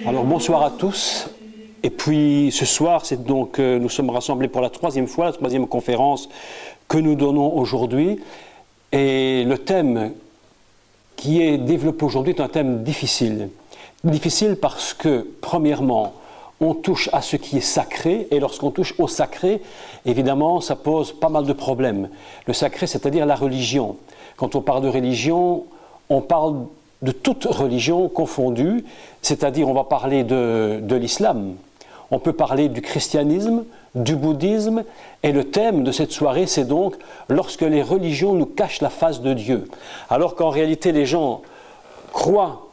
Alors bonsoir à tous. Et puis ce soir, c'est donc nous sommes rassemblés pour la troisième fois, la troisième conférence que nous donnons aujourd'hui. Et le thème qui est développé aujourd'hui est un thème difficile. Difficile parce que, premièrement, on touche à ce qui est sacré, et lorsqu'on touche au sacré, évidemment, ça pose pas mal de problèmes. Le sacré, c'est-à-dire la religion. Quand on parle de religion, on parle de toute religion confondue, c'est-à-dire on va parler de l'islam, on peut parler du christianisme, du bouddhisme, et le thème de cette soirée, c'est donc lorsque les religions nous cachent la face de Dieu. Alors qu'en réalité, les gens croient,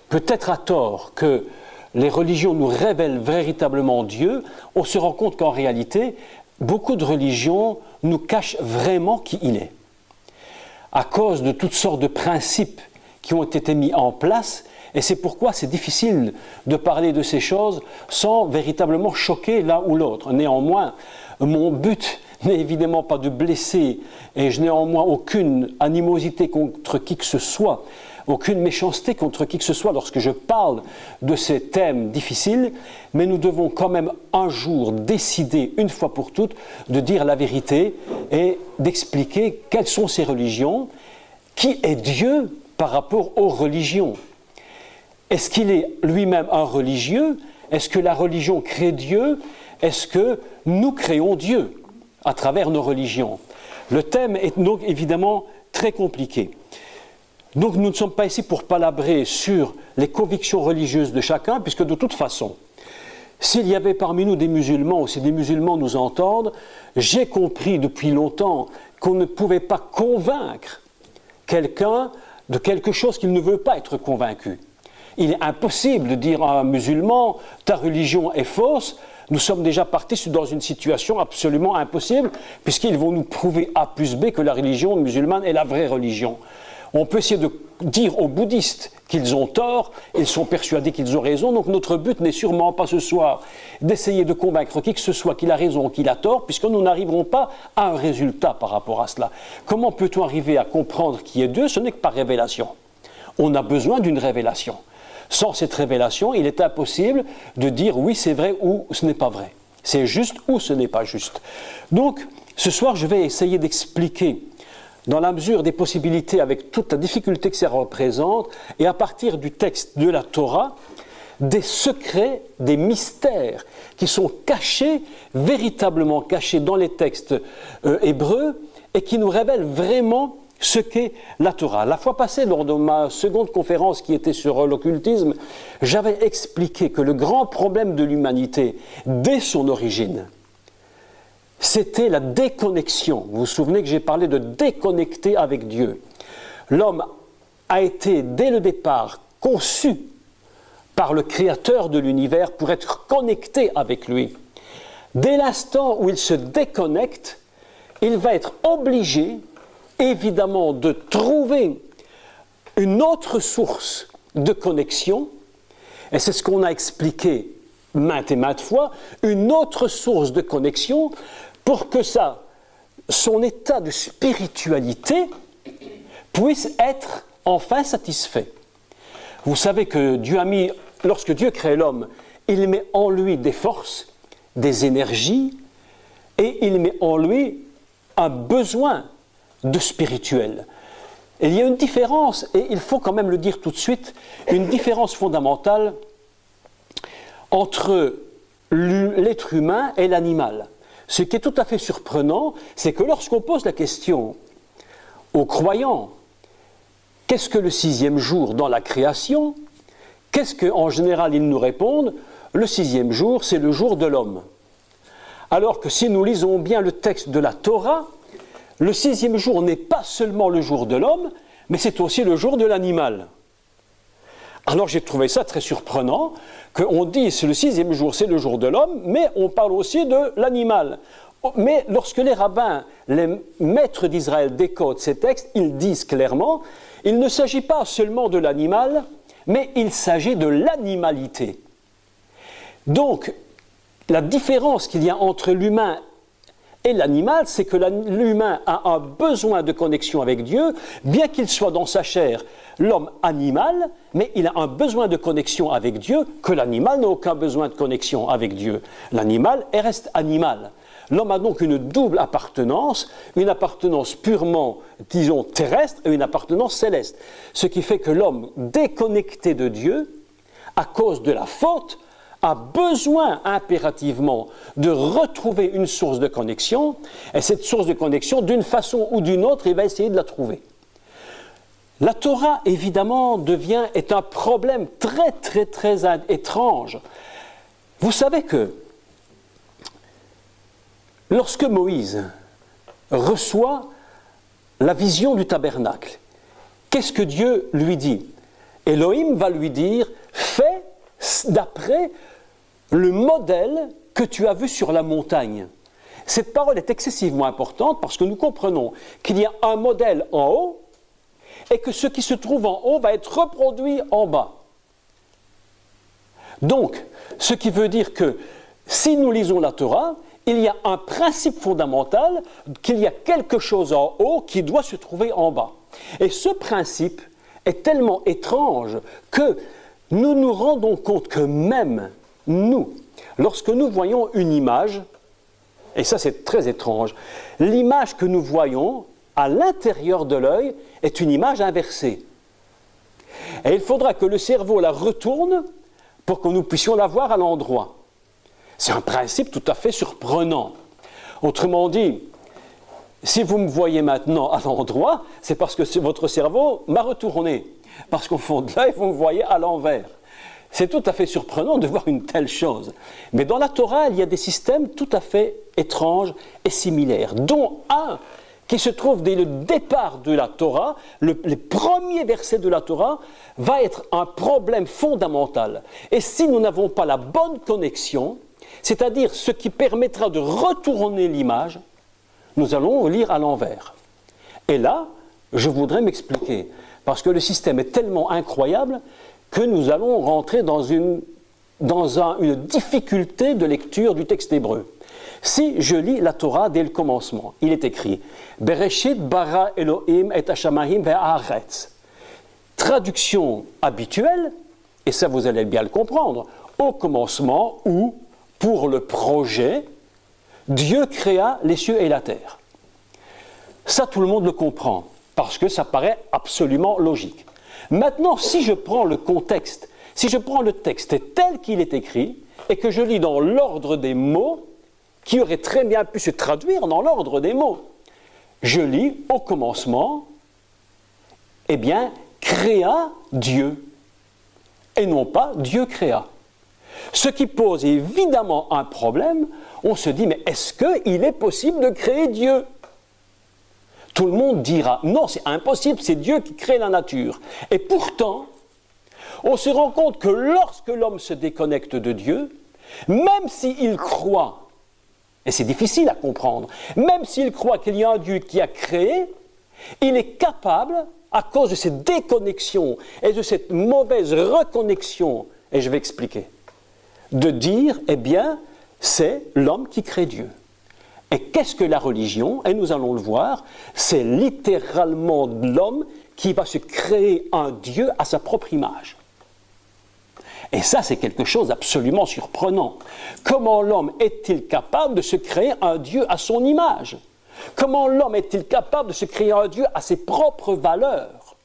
peut-être à tort, que les religions nous révèlent véritablement Dieu, on se rend compte qu'en réalité, beaucoup de religions nous cachent vraiment qui il est. À cause de toutes sortes de principes qui ont été mis en place, et c'est pourquoi c'est difficile de parler de ces choses sans véritablement choquer l'un ou l'autre. Néanmoins, mon but n'est évidemment pas de blesser, et je n'ai néanmoins aucune animosité contre qui que ce soit, aucune méchanceté contre qui que ce soit lorsque je parle de ces thèmes difficiles, mais nous devons quand même un jour décider, une fois pour toutes, de dire la vérité et d'expliquer quelles sont ces religions, qui est Dieu par rapport aux religions. Est-ce qu'il est lui-même un religieux? Est-ce que la religion crée Dieu? Est-ce que nous créons Dieu à travers nos religions? Le thème est donc évidemment très compliqué. Donc nous ne sommes pas ici pour palabrer sur les convictions religieuses de chacun, puisque de toute façon, s'il y avait parmi nous des musulmans, ou si des musulmans nous entendent, j'ai compris depuis longtemps qu'on ne pouvait pas convaincre quelqu'un de quelque chose qu'il ne veut pas être convaincu. Il est impossible de dire à un musulman « ta religion est fausse ». Nous sommes déjà partis dans une situation absolument impossible, puisqu'ils vont nous prouver A plus B que la religion musulmane est la vraie religion. On peut essayer de dire aux bouddhistes qu'ils ont tort, ils sont persuadés qu'ils ont raison, donc notre but n'est sûrement pas ce soir d'essayer de convaincre qui que ce soit qu'il a raison ou qu'il a tort, puisque nous n'arriverons pas à un résultat par rapport à cela. Comment peut-on arriver à comprendre qui est Dieu? Ce n'est que par révélation. On a besoin d'une révélation. Sans cette révélation, il est impossible de dire oui c'est vrai ou ce n'est pas vrai. C'est juste ou ce n'est pas juste. Donc, ce soir, je vais essayer d'expliquer dans la mesure des possibilités, avec toute la difficulté que ça représente, et à partir du texte de la Torah, des secrets, des mystères qui sont cachés, véritablement cachés dans les textes hébreux, et qui nous révèlent vraiment ce qu'est la Torah. La fois passée, lors de ma seconde conférence qui était sur l'occultisme, j'avais expliqué que le grand problème de l'humanité, dès son origine, c'était la déconnexion. Vous vous souvenez que j'ai parlé de déconnecter avec Dieu. L'homme a été, dès le départ, conçu par le Créateur de l'univers pour être connecté avec lui. Dès l'instant où il se déconnecte, il va être obligé, évidemment, de trouver une autre source de connexion, et c'est ce qu'on a expliqué maintes et maintes fois, une autre source de connexion pour que son état de spiritualité puisse être enfin satisfait. Vous savez que Dieu a mis, lorsque Dieu crée l'homme, il met en lui des forces, des énergies, et il met en lui un besoin de spirituel. Il y a une différence, et il faut quand même le dire tout de suite, une différence fondamentale entre l'être humain et l'animal. Ce qui est tout à fait surprenant, c'est que lorsqu'on pose la question aux croyants, qu'est-ce que le sixième jour dans la création? Qu'est-ce qu'en général ils nous répondent? Le sixième jour, c'est le jour de l'homme. Alors que si nous lisons bien le texte de la Torah, le sixième jour n'est pas seulement le jour de l'homme, mais c'est aussi le jour de l'animal. Alors j'ai trouvé ça très surprenant qu'on dise le sixième jour c'est le jour de l'homme, mais on parle aussi de l'animal. Mais lorsque les rabbins, les maîtres d'Israël décodent ces textes, ils disent clairement, il ne s'agit pas seulement de l'animal, mais il s'agit de l'animalité. Donc, la différence qu'il y a entre l'humain et l'animal, c'est que l'humain a un besoin de connexion avec Dieu, bien qu'il soit dans sa chair l'homme animal, mais il a un besoin de connexion avec Dieu que l'animal n'a aucun besoin de connexion avec Dieu. L'animal reste animal. L'homme a donc une double appartenance, une appartenance purement, disons, terrestre et une appartenance céleste. Ce qui fait que l'homme déconnecté de Dieu, à cause de la faute, a besoin impérativement de retrouver une source de connexion, et cette source de connexion, d'une façon ou d'une autre, il va essayer de la trouver. La Torah, évidemment, est un problème très, très, très étrange. Vous savez que lorsque Moïse reçoit la vision du tabernacle, qu'est-ce que Dieu lui dit? Elohim va lui dire « Fais d'après le modèle que tu as vu sur la montagne ». Cette parole est excessivement importante parce que nous comprenons qu'il y a un modèle en haut et que ce qui se trouve en haut va être reproduit en bas. Donc, ce qui veut dire que si nous lisons la Torah, il y a un principe fondamental qu'il y a quelque chose en haut qui doit se trouver en bas. Et ce principe est tellement étrange que nous nous rendons compte que même nous, lorsque nous voyons une image, et ça c'est très étrange, l'image que nous voyons à l'intérieur de l'œil est une image inversée. Et il faudra que le cerveau la retourne pour que nous puissions la voir à l'endroit. C'est un principe tout à fait surprenant. Autrement dit, si vous me voyez maintenant à l'endroit, c'est parce que votre cerveau m'a retourné. Parce qu'au fond de l'œil, vous me voyez à l'envers. C'est tout à fait surprenant de voir une telle chose. Mais dans la Torah, il y a des systèmes tout à fait étranges et similaires, dont un qui se trouve dès le départ de la Torah, les premiers versets de la Torah, va être un problème fondamental. Et si nous n'avons pas la bonne connexion, c'est-à-dire ce qui permettra de retourner l'image, nous allons lire à l'envers. Et là, je voudrais m'expliquer, parce que le système est tellement incroyable que nous allons rentrer dans une difficulté de lecture du texte hébreu. Si je lis la Torah dès le commencement, il est écrit « Bereshit bara Elohim et hashamayim ve'haaretz ». Traduction habituelle, et ça vous allez bien le comprendre, au commencement ou pour le projet, Dieu créa les cieux et la terre. Ça, tout le monde le comprend, parce que ça paraît absolument logique. Maintenant, si je prends le contexte, si je prends le texte tel qu'il est écrit, et que je lis dans l'ordre des mots, qui aurait très bien pu se traduire dans l'ordre des mots, je lis au commencement, eh bien, créa Dieu, et non pas Dieu créa. Ce qui pose évidemment un problème, on se dit, mais est-ce qu'il est possible de créer Dieu? Tout le monde dira, non, c'est impossible, c'est Dieu qui crée la nature. Et pourtant, on se rend compte que lorsque l'homme se déconnecte de Dieu, même s'il croit, et c'est difficile à comprendre, même s'il croit qu'il y a un Dieu qui a créé, il est capable, à cause de cette déconnexion et de cette mauvaise reconnexion, et je vais expliquer, de dire, eh bien, c'est l'homme qui crée Dieu. Et qu'est-ce que la religion? Et nous allons le voir, c'est littéralement l'homme qui va se créer un Dieu à sa propre image. Et ça, c'est quelque chose d'absolument surprenant. Comment l'homme est-il capable de se créer un Dieu à son image? Comment l'homme est-il capable de se créer un Dieu à ses propres valeurs?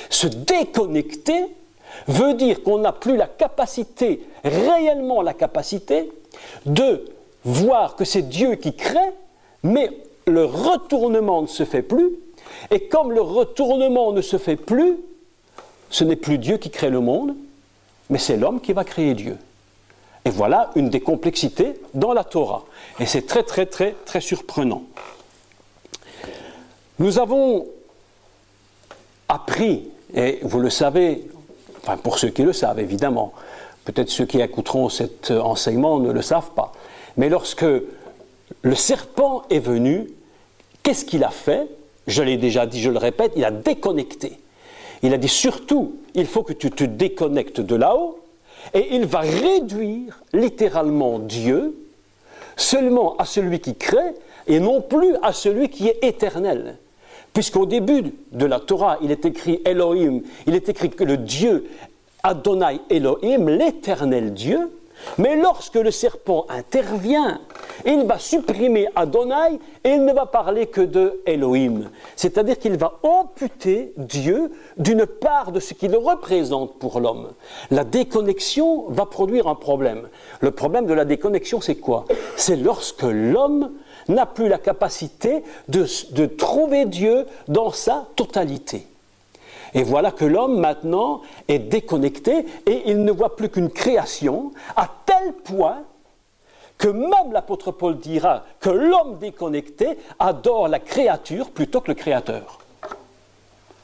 Se déconnecter veut dire qu'on n'a plus la capacité, réellement la capacité, de voir que c'est Dieu qui crée, mais le retournement ne se fait plus, et comme le retournement ne se fait plus, ce n'est plus Dieu qui crée le monde, mais c'est l'homme qui va créer Dieu. Et voilà une des complexités dans la Torah. Et c'est très, très, très, très surprenant. Nous avons appris, et vous le savez, enfin pour ceux qui le savent évidemment, peut-être ceux qui écouteront cet enseignement ne le savent pas, mais lorsque le serpent est venu, qu'est-ce qu'il a fait? Je l'ai déjà dit, je le répète, il a déconnecté. Il a dit surtout, il faut que tu te déconnectes de là-haut et il va réduire littéralement Dieu seulement à celui qui crée et non plus à celui qui est éternel. Puisqu'au début de la Torah, il est écrit Elohim, il est écrit que le Dieu Adonai Elohim, l'éternel Dieu, mais lorsque le serpent intervient, il va supprimer Adonai et il ne va parler que de Elohim. C'est-à-dire qu'il va amputer Dieu d'une part de ce qu'il représente pour l'homme. La déconnexion va produire un problème. Le problème de la déconnexion, c'est quoi? C'est lorsque l'homme n'a plus la capacité de trouver Dieu dans sa totalité. Et voilà que l'homme maintenant est déconnecté et il ne voit plus qu'une création à tel point que même l'apôtre Paul dira que l'homme déconnecté adore la créature plutôt que le créateur.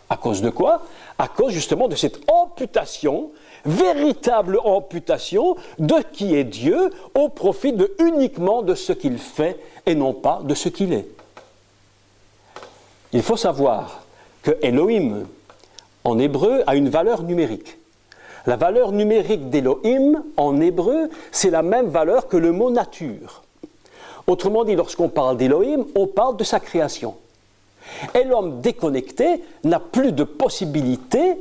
À cause de quoi? À cause justement de cette amputation, véritable amputation de qui est Dieu au profit uniquement de ce qu'il fait et non pas de ce qu'il est. Il faut savoir que Elohim, en hébreu, a une valeur numérique. La valeur numérique d'Elohim, en hébreu, c'est la même valeur que le mot nature. Autrement dit, lorsqu'on parle d'Elohim, on parle de sa création. Et l'homme déconnecté n'a plus de possibilité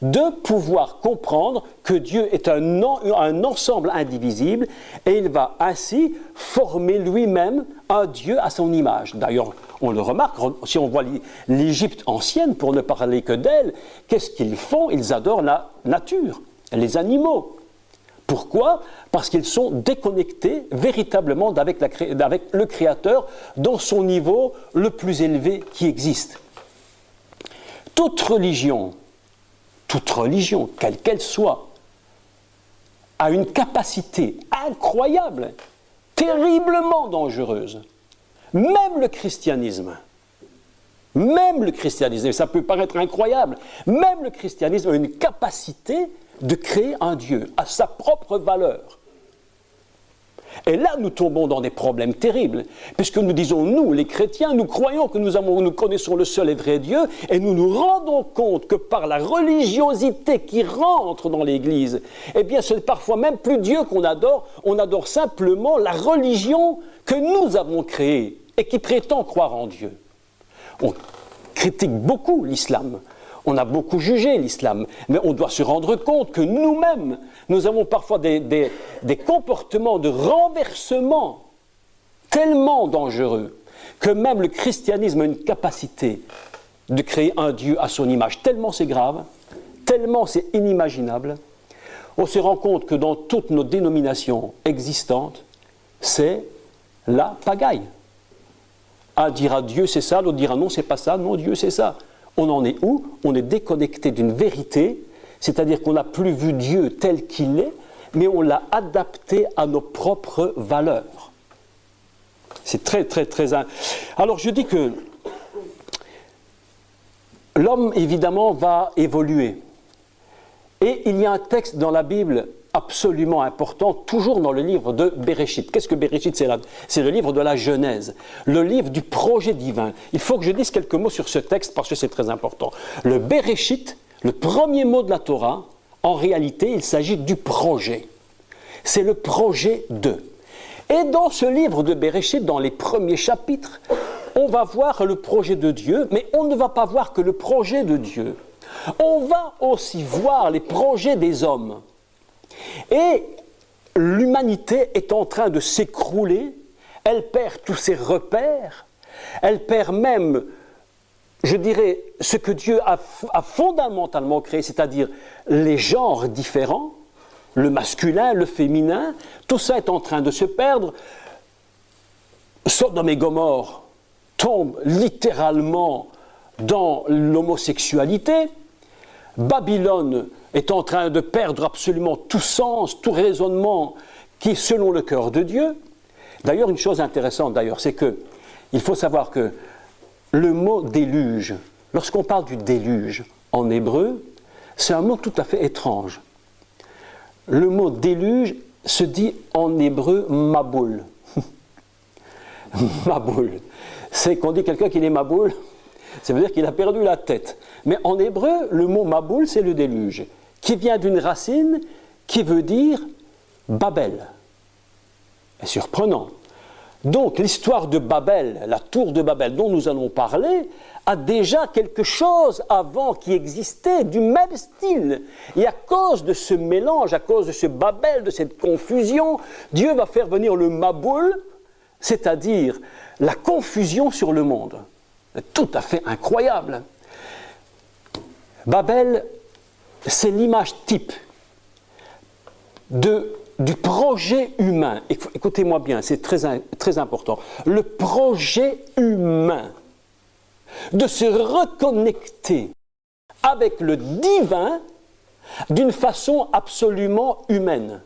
de pouvoir comprendre que Dieu est un ensemble indivisible et il va ainsi former lui-même un Dieu à son image. D'ailleurs, on le remarque, si on voit l'Égypte ancienne, pour ne parler que d'elle, qu'est-ce qu'ils font? Ils adorent la nature, les animaux. Pourquoi? Parce qu'ils sont déconnectés véritablement avec le Créateur dans son niveau le plus élevé qui existe. Toute religion, quelle qu'elle soit, a une capacité incroyable, terriblement dangereuse. Même le christianisme, ça peut paraître incroyable, même le christianisme a une capacité de créer un Dieu à sa propre valeur. Et là, nous tombons dans des problèmes terribles, puisque nous disons, nous, les chrétiens, nous croyons que nous connaissons le seul et vrai Dieu, et nous nous rendons compte que par la religiosité qui rentre dans l'Église, eh bien, c'est parfois même plus Dieu qu'on adore, on adore simplement la religion que nous avons créée et qui prétend croire en Dieu. On critique beaucoup l'islam. On a beaucoup jugé l'islam, mais on doit se rendre compte que nous-mêmes, nous avons parfois des comportements de renversement tellement dangereux que même le christianisme a une capacité de créer un Dieu à son image. Tellement c'est grave, tellement c'est inimaginable. On se rend compte que dans toutes nos dénominations existantes, c'est la pagaille. Un dira Dieu c'est ça, l'autre dira non c'est pas ça, non Dieu c'est ça. On en est où? On est déconnecté d'une vérité, c'est-à-dire qu'on n'a plus vu Dieu tel qu'il est, mais on l'a adapté à nos propres valeurs. C'est très, très, très... Alors je dis que l'homme, évidemment, va évoluer. Et il y a un texte dans la Bible absolument important, toujours dans le livre de Bereshit. Qu'est-ce que Bereshit? C'est le livre de la Genèse, le livre du projet divin. Il faut que je dise quelques mots sur ce texte parce que c'est très important. Le Bereshit, le premier mot de la Torah, en réalité, il s'agit du projet. C'est le projet de. Et dans ce livre de Bereshit, dans les premiers chapitres, on va voir le projet de Dieu, mais on ne va pas voir que le projet de Dieu. On va aussi voir les projets des hommes. Et l'humanité est en train de s'écrouler, elle perd tous ses repères, elle perd même, je dirais, ce que Dieu a fondamentalement créé, c'est-à-dire les genres différents, le masculin, le féminin, tout ça est en train de se perdre. Sodome et Gomorrhe tombent littéralement dans l'homosexualité. Babylone est en train de perdre absolument tout sens, tout raisonnement qui est selon le cœur de Dieu. D'ailleurs, une chose intéressante, c'est qu'il faut savoir que le mot déluge, lorsqu'on parle du déluge en hébreu, c'est un mot tout à fait étrange. Le mot déluge se dit en hébreu maboul. Maboul. C'est qu'on dit quelqu'un qu'il est maboul, ça veut dire qu'il a perdu la tête. Mais en hébreu, le mot maboul, c'est le déluge, qui vient d'une racine qui veut dire Babel. C'est surprenant. Donc l'histoire de Babel, la tour de Babel dont nous allons parler, a déjà quelque chose avant qui existait, du même style. Et à cause de ce mélange, à cause de ce Babel, de cette confusion, Dieu va faire venir le Maboul, c'est-à-dire la confusion sur le monde. C'est tout à fait incroyable. Babel, c'est l'image type du projet humain. Écoutez-moi bien, c'est très important. Le projet humain de se reconnecter avec le divin d'une façon absolument humaine.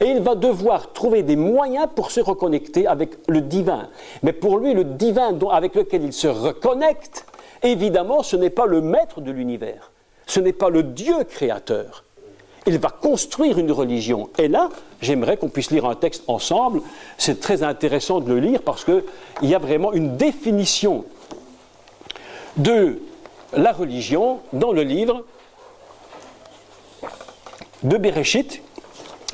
Et il va devoir trouver des moyens pour se reconnecter avec le divin. Mais pour lui, le divin avec lequel il se reconnecte, évidemment, ce n'est pas le maître de l'univers. Ce n'est pas le Dieu créateur. Il va construire une religion. Et là, j'aimerais qu'on puisse lire un texte ensemble. C'est très intéressant de le lire parce qu'il y a vraiment une définition de la religion dans le livre de Bereshit,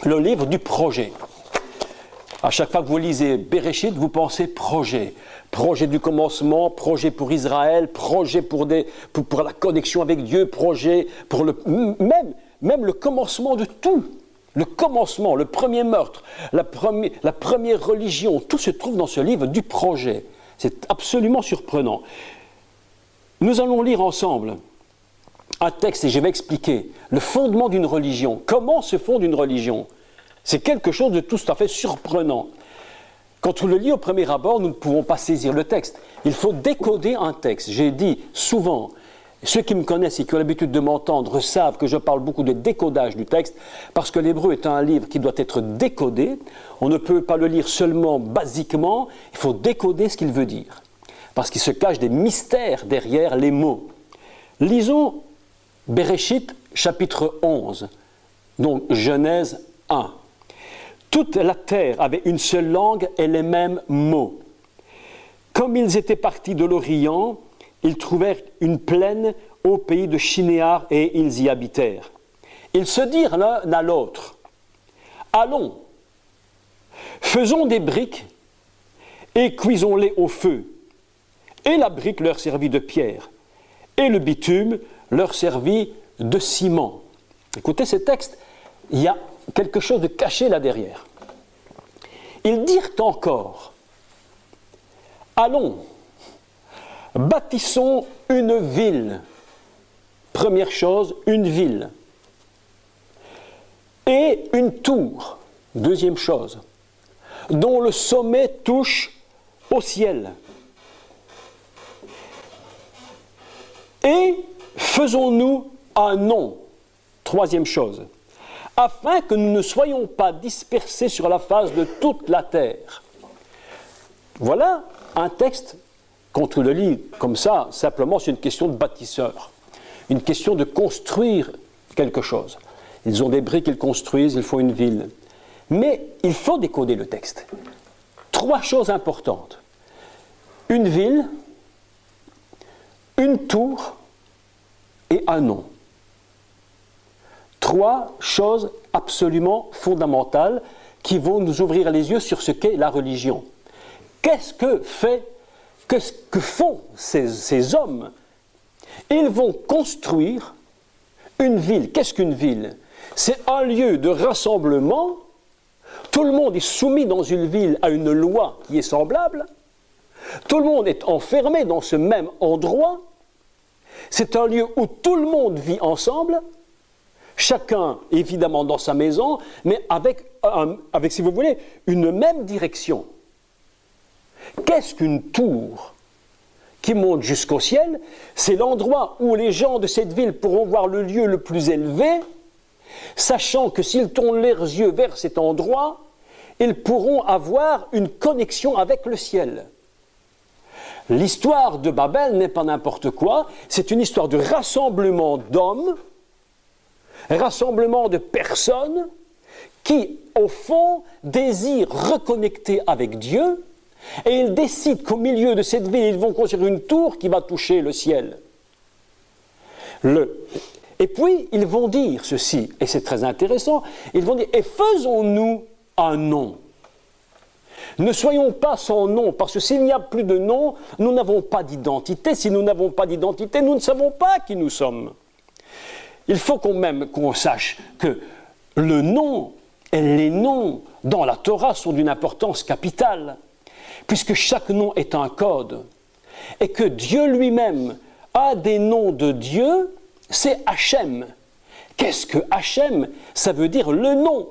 le livre du projet. À chaque fois que vous lisez Bereshit, vous pensez projet. Projet du commencement, projet pour Israël, projet pour la connexion avec Dieu, projet pour même le commencement de tout. Le commencement, le premier meurtre, la première religion, tout se trouve dans ce livre du projet. C'est absolument surprenant. Nous allons lire ensemble un texte et je vais expliquer le fondement d'une religion. Comment se fonde une religion? C'est quelque chose de tout à fait surprenant. Quand on le lit au premier abord, nous ne pouvons pas saisir le texte. Il faut décoder un texte. J'ai dit souvent, ceux qui me connaissent et qui ont l'habitude de m'entendre savent que je parle beaucoup de décodage du texte, parce que l'hébreu est un livre qui doit être décodé. On ne peut pas le lire seulement basiquement, il faut décoder ce qu'il veut dire. Parce qu'il se cache des mystères derrière les mots. Lisons Bereshit, chapitre 11, donc Genèse 1. Toute la terre avait une seule langue et les mêmes mots. Comme ils étaient partis de l'Orient, ils trouvèrent une plaine au pays de Shinéar et ils y habitèrent. Ils se dirent l'un à l'autre, « Allons, faisons des briques et cuisons-les au feu. » Et la brique leur servit de pierre, et le bitume leur servit de ciment. Écoutez ces textes, il y a quelque chose de caché là derrière. Ils dirent encore, allons, bâtissons une ville. Première chose, une ville. Et une tour, deuxième chose, dont le sommet touche au ciel. Et faisons-nous un nom, troisième chose, afin que nous ne soyons pas dispersés sur la face de toute la terre. Voilà un texte, quand on le lit comme ça, simplement c'est une question de bâtisseur, une question de construire quelque chose. Ils ont des briques qu'ils construisent, il faut une ville. Mais il faut décoder le texte. Trois choses importantes. Une ville, une tour et un nom. Trois choses absolument fondamentales qui vont nous ouvrir les yeux sur ce qu'est la religion. Qu'est-ce que font ces hommes? Ils vont construire une ville. Qu'est-ce qu'une ville? C'est un lieu de rassemblement. Tout le monde est soumis dans une ville à une loi qui est semblable. Tout le monde est enfermé dans ce même endroit. C'est un lieu où tout le monde vit ensemble, chacun évidemment dans sa maison, mais avec, si vous voulez, une même direction. Qu'est-ce qu'une tour qui monte jusqu'au ciel? C'est l'endroit où les gens de cette ville pourront voir le lieu le plus élevé, sachant que s'ils tournent leurs yeux vers cet endroit, ils pourront avoir une connexion avec le ciel. L'histoire de Babel n'est pas n'importe quoi, c'est une histoire de rassemblement d'hommes, rassemblement de personnes qui, au fond, désirent reconnecter avec Dieu et ils décident qu'au milieu de cette ville, ils vont construire une tour qui va toucher le ciel. Et puis, ils vont dire ceci, et c'est très intéressant, ils vont dire, et faisons-nous un nom. Ne soyons pas sans nom, parce que s'il n'y a plus de nom, nous n'avons pas d'identité. Si nous n'avons pas d'identité, nous ne savons pas qui nous sommes. Il faut qu'on sache que le nom et les noms dans la Torah sont d'une importance capitale, puisque chaque nom est un code, et que Dieu lui-même a des noms de Dieu, c'est Hachem. Qu'est-ce que Hachem? Ça veut dire le nom.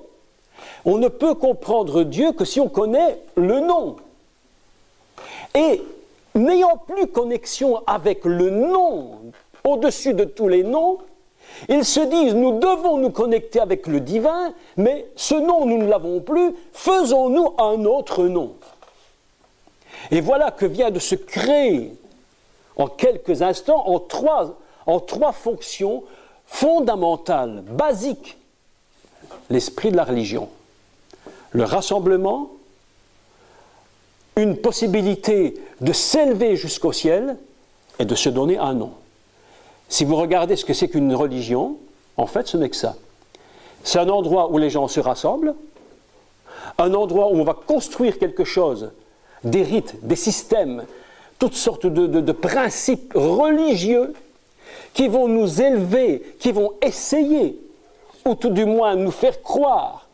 On ne peut comprendre Dieu que si on connaît le nom. Et n'ayant plus connexion avec le nom, au-dessus de tous les noms, ils se disent, nous devons nous connecter avec le divin, mais ce nom, nous ne l'avons plus, faisons-nous un autre nom. Et voilà que vient de se créer, en quelques instants, en trois fonctions fondamentales, basiques, l'esprit de la religion. Le rassemblement, une possibilité de s'élever jusqu'au ciel et de se donner un nom. Si vous regardez ce que c'est qu'une religion, en fait, ce n'est que ça. C'est un endroit où les gens se rassemblent, un endroit où on va construire quelque chose, des rites, des systèmes, toutes sortes de principes religieux qui vont nous élever, qui vont essayer, ou tout du moins nous faire croire,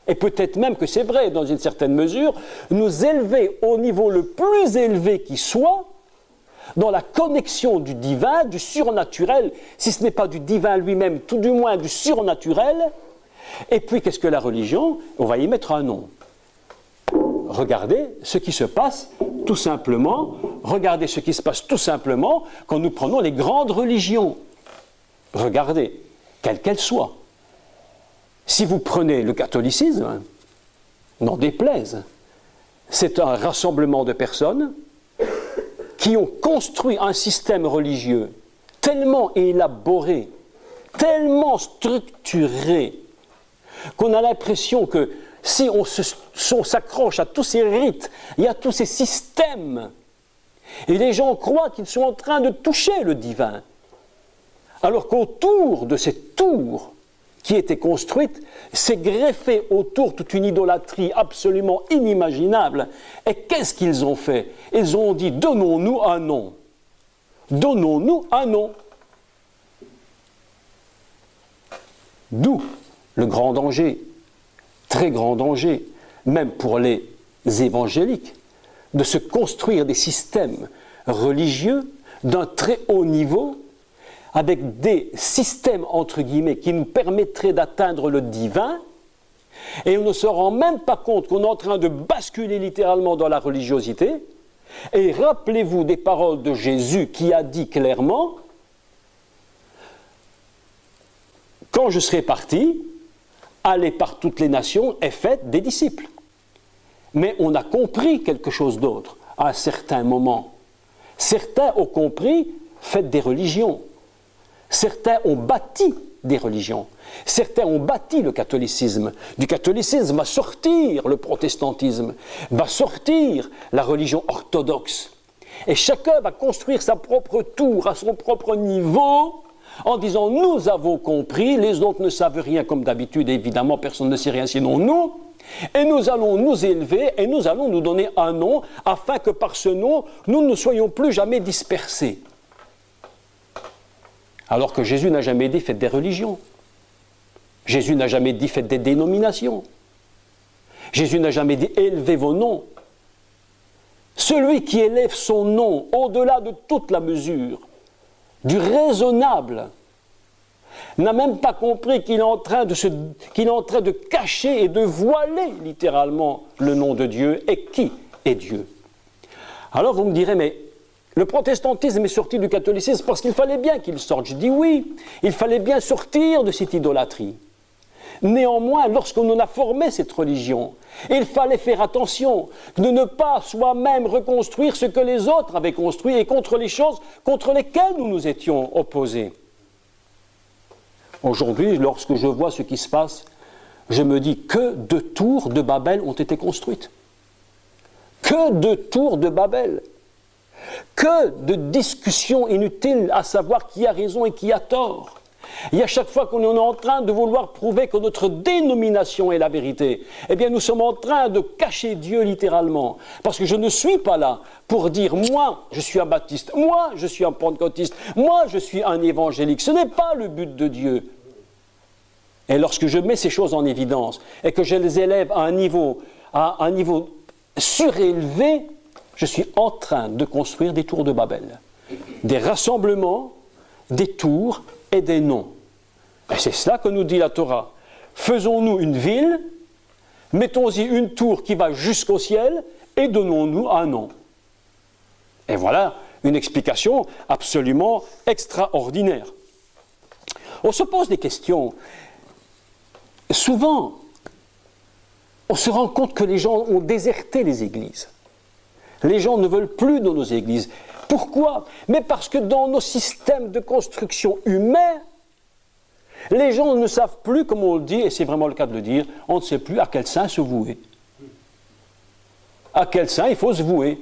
et peut-être même que c'est vrai dans une certaine mesure, nous élever au niveau le plus élevé qui soit, dans la connexion du divin, du surnaturel, si ce n'est pas du divin lui-même, tout du moins du surnaturel. Et puis, qu'est-ce que la religion? On va y mettre un nom. Regardez ce qui se passe tout simplement, regardez ce qui se passe tout simplement quand nous prenons les grandes religions. Regardez, quelles qu'elles soient. Si vous prenez le catholicisme, n'en déplaise, c'est un rassemblement de personnes qui ont construit un système religieux tellement élaboré, tellement structuré, qu'on a l'impression que si on s'accroche à tous ces rites et à tous ces systèmes, et les gens croient qu'ils sont en train de toucher le divin, alors qu'autour de cette tour qui était construite, s'est greffée autour toute une idolâtrie absolument inimaginable. Et qu'est-ce qu'ils ont fait? Ils ont dit, donnons-nous un nom. Donnons-nous un nom. D'où le grand danger, très grand danger, même pour les évangéliques, de se construire des systèmes religieux d'un très haut niveau, avec des systèmes, entre guillemets, qui nous permettraient d'atteindre le divin, et on ne se rend même pas compte qu'on est en train de basculer littéralement dans la religiosité. Et rappelez-vous des paroles de Jésus qui a dit clairement, « Quand je serai parti, allez par toutes les nations et faites des disciples. » Mais on a compris quelque chose d'autre à un certain moment. Certains ont compris, faites des religions. Certains ont bâti des religions. Certains ont bâti le catholicisme. Du catholicisme va sortir le protestantisme, va sortir la religion orthodoxe. Et chacun va construire sa propre tour à son propre niveau en disant « nous avons compris, les autres ne savent rien comme d'habitude, évidemment personne ne sait rien sinon nous, et nous allons nous élever et nous allons nous donner un nom afin que par ce nom, nous ne soyons plus jamais dispersés. » Alors que Jésus n'a jamais dit « faites des religions ». Jésus n'a jamais dit « faites des dénominations ». Jésus n'a jamais dit « élevez vos noms ». Celui qui élève son nom au-delà de toute la mesure, du raisonnable, n'a même pas compris qu'il est en train de cacher et de voiler littéralement le nom de Dieu et qui est Dieu. Alors vous me direz, mais le protestantisme est sorti du catholicisme parce qu'il fallait bien qu'il sorte. Je dis oui, il fallait bien sortir de cette idolâtrie. Néanmoins, lorsqu'on en a formé cette religion, il fallait faire attention de ne pas soi-même reconstruire ce que les autres avaient construit et contre les choses contre lesquelles nous nous étions opposés. Aujourd'hui, lorsque je vois ce qui se passe, je me dis que de tours de Babel ont été construites. Que de tours de Babel. Que de discussions inutiles à savoir qui a raison et qui a tort. Et à chaque fois qu'on est en train de vouloir prouver que notre dénomination est la vérité, eh bien nous sommes en train de cacher Dieu littéralement. Parce que je ne suis pas là pour dire « moi, je suis un baptiste, moi, je suis un pentecôtiste, moi, je suis un évangélique ». Ce n'est pas le but de Dieu. Et lorsque je mets ces choses en évidence et que je les élève à un niveau surélevé, je suis en train de construire des tours de Babel. Des rassemblements, des tours et des noms. Et c'est cela que nous dit la Torah. Faisons-nous une ville, mettons-y une tour qui va jusqu'au ciel et donnons-nous un nom. Et voilà une explication absolument extraordinaire. On se pose des questions. Souvent, on se rend compte que les gens ont déserté les églises. Les gens ne veulent plus dans nos églises. Pourquoi? Mais parce que dans nos systèmes de construction humains, les gens ne savent plus, comme on le dit, et c'est vraiment le cas de le dire, on ne sait plus à quel saint se vouer. À quel saint il faut se vouer.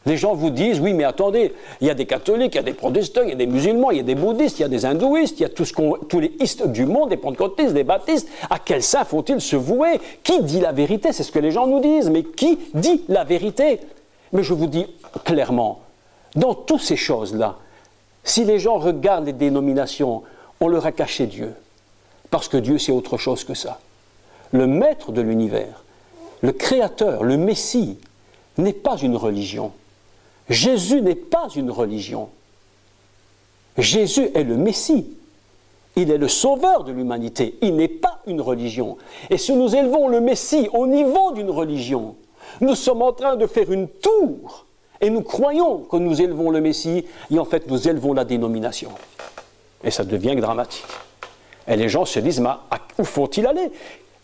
Les gens vous disent, oui, mais attendez, il y a des catholiques, il y a des protestants, il y a des musulmans, il y a des bouddhistes, il y a des hindouistes, il y a tous les istes du monde, des pentecôtistes, des baptistes. À quel saint faut-il se vouer? Qui dit la vérité? C'est ce que les gens nous disent. Mais qui dit la vérité? Mais je vous dis clairement, dans toutes ces choses-là, si les gens regardent les dénominations, on leur a caché Dieu. Parce que Dieu, c'est autre chose que ça. Le maître de l'univers, le créateur, le Messie, n'est pas une religion. Jésus n'est pas une religion. Jésus est le Messie. Il est le sauveur de l'humanité. Il n'est pas une religion. Et si nous élevons le Messie au niveau d'une religion, nous sommes en train de faire une tour. Et nous croyons que nous élevons le Messie, et en fait nous élevons la dénomination. Et ça devient dramatique. Et les gens se disent, mais où faut-il aller?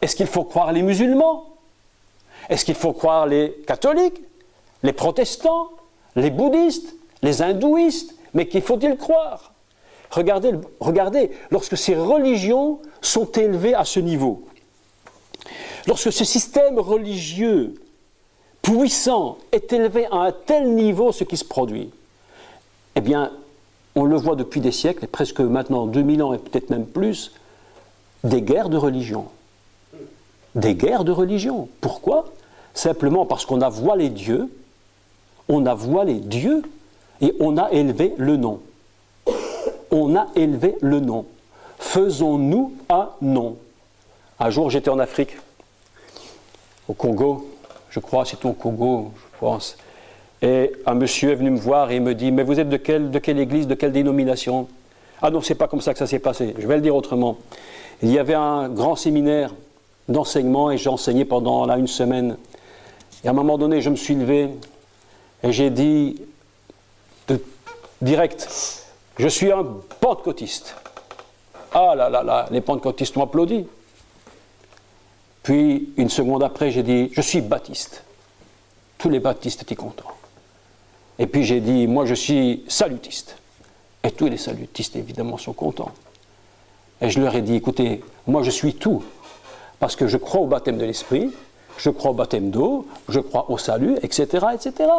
Est-ce qu'il faut croire les musulmans? Est-ce qu'il faut croire les catholiques, les protestants, les bouddhistes, les hindouistes? Mais qu'il faut-il croire? Regardez, lorsque ces religions sont élevées à ce niveau, lorsque ce système religieux puissant est élevé à un tel niveau, ce qui se produit, eh bien, on le voit depuis des siècles, et presque maintenant 2000 ans et peut-être même plus, des guerres de religion. Des guerres de religion. Pourquoi? Simplement parce qu'on a voilé Dieu, et on a élevé le nom. On a élevé le nom. Faisons-nous un nom. Un jour, j'étais en Afrique, au Congo, je crois, c'est au Congo, je pense. Et un monsieur est venu me voir et il me dit, mais vous êtes de quelle église, de quelle dénomination? Ah non, c'est pas comme ça que ça s'est passé. Je vais le dire autrement. Il y avait un grand séminaire d'enseignement et j'ai enseigné pendant là une semaine. Et à un moment donné, je me suis levé et j'ai dit direct, je suis un pentecôtiste. Ah là là là, les pentecôtistes m'ont applaudi. Puis, une seconde après, j'ai dit, je suis baptiste. Tous les baptistes étaient contents. Et puis j'ai dit, moi je suis salutiste. Et tous les salutistes, évidemment, sont contents. Et je leur ai dit, écoutez, moi je suis tout. Parce que je crois au baptême de l'esprit, je crois au baptême d'eau, je crois au salut, etc., etc.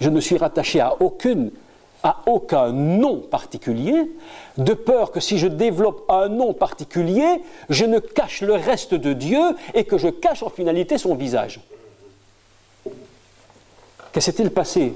Je ne suis rattaché à aucun nom particulier, de peur que si je développe un nom particulier, je ne cache le reste de Dieu et que je cache en finalité son visage. Que s'est-il passé?